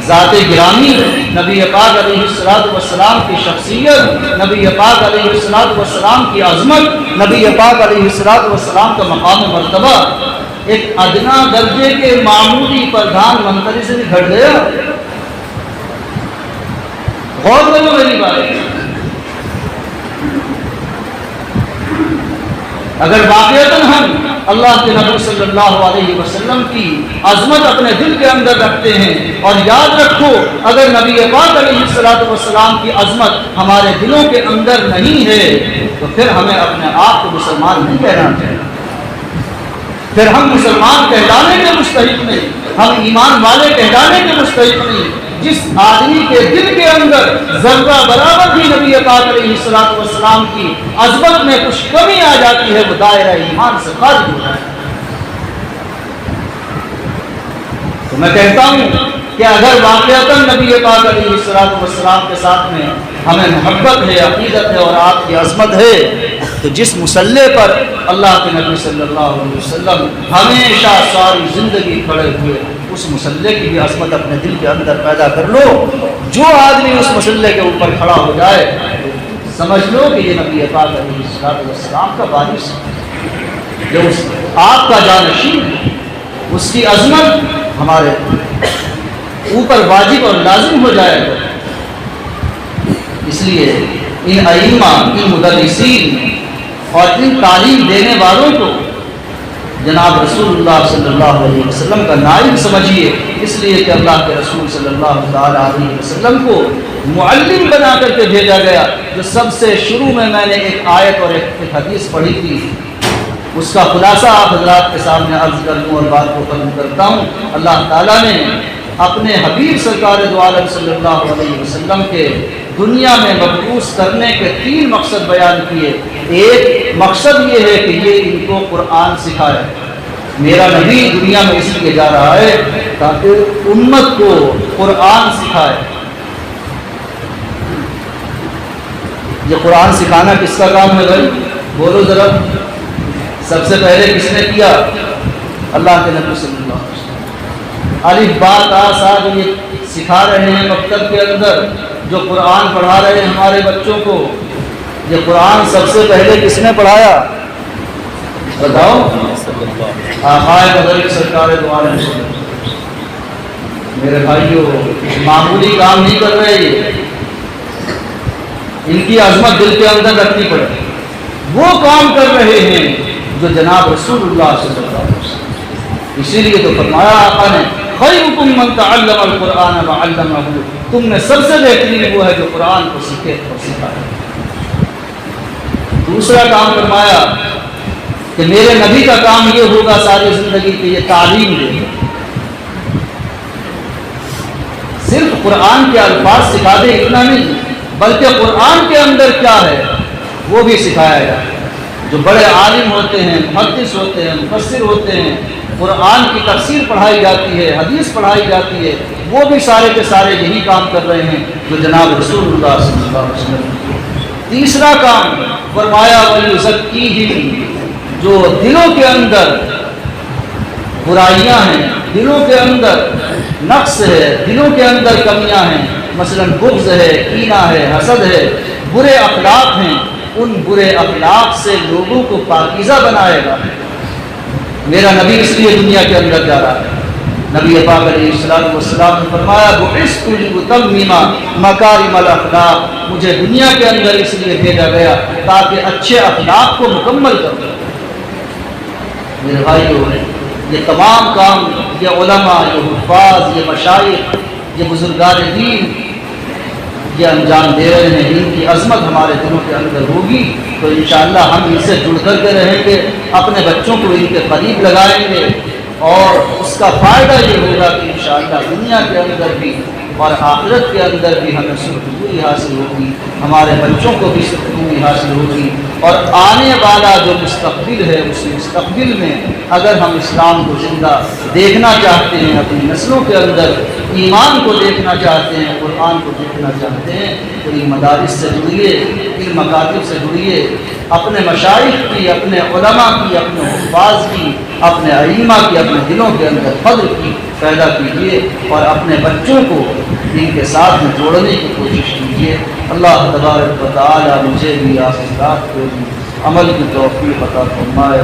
ذات گرامی، نبی پاک علیہ الصلوۃ والسلام کی شخصیت، نبی پاک علیہ الصلوۃ والسلام کی عظمت، نبی پاک علیہ الصلوۃ والسلام کا مقام مرتبہ ایک ادنا درجے کے معمولی پردھان منتری سے بھی گھٹ گیا؟ غور کرو میری بات۔ اگر واقعتاً ہم اللہ کے نبی صلی اللہ علیہ وسلم کی عظمت اپنے دل کے اندر رکھتے ہیں، اور یاد رکھو اگر نبی پاک علیہ الصلوۃ والسلام کی عظمت ہمارے دلوں کے اندر نہیں ہے تو پھر ہمیں اپنے آپ کو مسلمان نہیں کہنا چاہیے، پھر ہم مسلمان کہلانے کے مستحق نہیں، ہم ایمان والے کہلانے کے مستحق نہیں۔ جس آدمی کے دل کے اندر ذرہ برابر بھی نبی پاک علیہ الصلوۃ والسلام کی عظمت میں کچھ کمی آ جاتی ہے وہ دائرہ ایمان سے خارج ہو جاتا ہے۔ تو میں کہتا ہوں کہ اگر واقعتاً نبی پاک علیہ الصلوۃ والسلام کے ساتھ میں ہمیں محبت ہے، عقیدت ہے اور آپ کی عظمت ہے، تو جس مسلح پر اللہ کے نبی صلی اللہ علیہ وسلم ہمیشہ ساری زندگی کھڑے ہوئے، اس مسلح کی بھی عظمت اپنے دل کے اندر پیدا کر لو۔ جو آدمی اس مسلح کے اوپر کھڑا ہو جائے سمجھ لو کہ یہ نبی پاک علیہ السلام کا وارث ہے، جو آپ کا جانشین ہے، اس کی عظمت ہمارے اوپر واجب اور لازم ہو جائے گا۔ اس لیے ان ائمہ، ان مدرسین اور ان تعلیم دینے والوں کو جناب رسول اللہ صلی اللہ علیہ وسلم کا نائب سمجھیے، اس لیے کہ اللہ کے رسول صلی اللہ تعالیٰ علیہ وسلم کو معلم بنا کر کے بھیجا گیا۔ جو سب سے شروع میں نے ایک آیت اور ایک حدیث پڑھی تھی، اس کا خلاصہ آپ حضرات کے سامنے عرض کر دوں اور بات کو ختم کرتا ہوں۔ اللہ تعالیٰ نے اپنے حبیب سرکار دو عالم صلی اللہ علیہ وسلم کے دنیا میں مبعوث کرنے کے 3 مقصد بیان کیے۔ ایک مقصد یہ ہے کہ یہ ان کو قرآن سکھائے۔ میرا نبی دنیا میں اس لیے جا رہا ہے تاکہ امت کو قرآن سکھائے۔ یہ قرآن سکھانا کس کا کام ہے بھائی؟ بولو ذرا۔ سب سے پہلے کس نے کیا؟ اللہ کے نبی صلی اللہ علیہ وسلم۔ الف با تا سا جو یہ سکھا رہے ہیں مکتب کے اندر، جو قرآن پڑھا رہے ہیں ہمارے بچوں کو، یہ قرآن سب سے پہلے کس نے پڑھایا؟ بتاؤ۔ آقائے مدنی سرکار دو عالم۔ میرے بھائیو معمولی کام نہیں کر رہے، یہ ان کی عظمت دل کے اندر رکھنی پڑے۔ وہ کام کر رہے ہیں جو جناب رسول اللہ صلی اللہ علیہ وسلم، اسی لیے تو فرمایا آقا نے خیرکم من تعلم القرآن وعلمہ، تم میں سب سے بہترین وہ ہے جو قرآن کو سیکھے اور سکھائے۔ دوسرا کام فرمایا کہ میرے نبی کا کام یہ ہوگا ساری زندگی کہ یہ تعلیم دے، صرف قرآن کے الفاظ سکھا دے اتنا نہیں، بلکہ قرآن کے اندر کیا ہے وہ بھی سکھایا جائے۔ جو بڑے عالم ہوتے ہیں، محدث ہوتے ہیں، مفسر ہوتے ہیں، قرآن کی تفسیر پڑھائی جاتی ہے، حدیث پڑھائی جاتی ہے، وہ بھی سارے کے سارے یہی کام کر رہے ہیں جو جناب رسول اللہ صلی اللہ علیہ وسلم۔ تیسرا کام فرمایا وَيُزَكِّيهِمْ، جو دلوں کے اندر برائیاں ہیں، دلوں کے اندر نقص ہے، دلوں کے اندر کمیاں ہیں، مثلا بغض ہے، کینہ ہے، حسد ہے، برے اخلاق ہیں، ان برے اخلاق سے لوگوں کو پاکیزہ بنائے گا۔ میرا نبی اس لیے دنیا کے اندر جا رہا ہے۔ نبی پاک علیہ السلام نے فرمایا بُعِثْتُ لِأُتَمِّمَ مَكَارِمَ الْأَخْلَاقِ، مجھے دنیا کے اندر اس لیے بھیجا گیا تاکہ اچھے اخلاق کو مکمل کر دوں۔ میرے بھائیو یہ تمام کام یہ علماء، یہ حفاظ، یہ مشائخ، یہ بزرگان دین یہ انجام دے رہے ہیں۔ ان کی عظمت ہمارے دلوں کے اندر ہوگی تو انشاءاللہ ہم ان سے جڑ کر کے رہیں گے، اپنے بچوں کو ان کے قریب لگائیں گے، اور اس کا فائدہ یہ ہوگا کہ انشاءاللہ دنیا کے اندر بھی اور آخرت کے اندر بھی ہمیں سرخروئی حاصل ہوگی، ہمارے بچوں کو بھی سرخروئی حاصل ہوگی، اور آنے والا جو مستقبل ہے اس مستقبل میں اگر ہم اسلام کو زندہ دیکھنا چاہتے ہیں، اپنی نسلوں کے اندر ایمان کو دیکھنا چاہتے ہیں، قرآن کو دیکھنا چاہتے ہیں، تو ان مدارس سے جڑیے، ان مکاتب سے جڑیے، اپنے مشائخ کی، اپنے علماء کی، اپنے حفاظ کی، اپنے ائمہ کی اپنے دلوں کے اندر قدر کی پیدا کیجیے، اور اپنے بچوں کو دین کے ساتھ میں جوڑنے کی کوشش کیجیے۔ اللہ تبارک و تعالی مجھے بھی آپ حضرات کو بھی عمل کی توفیق عطا فرمائے۔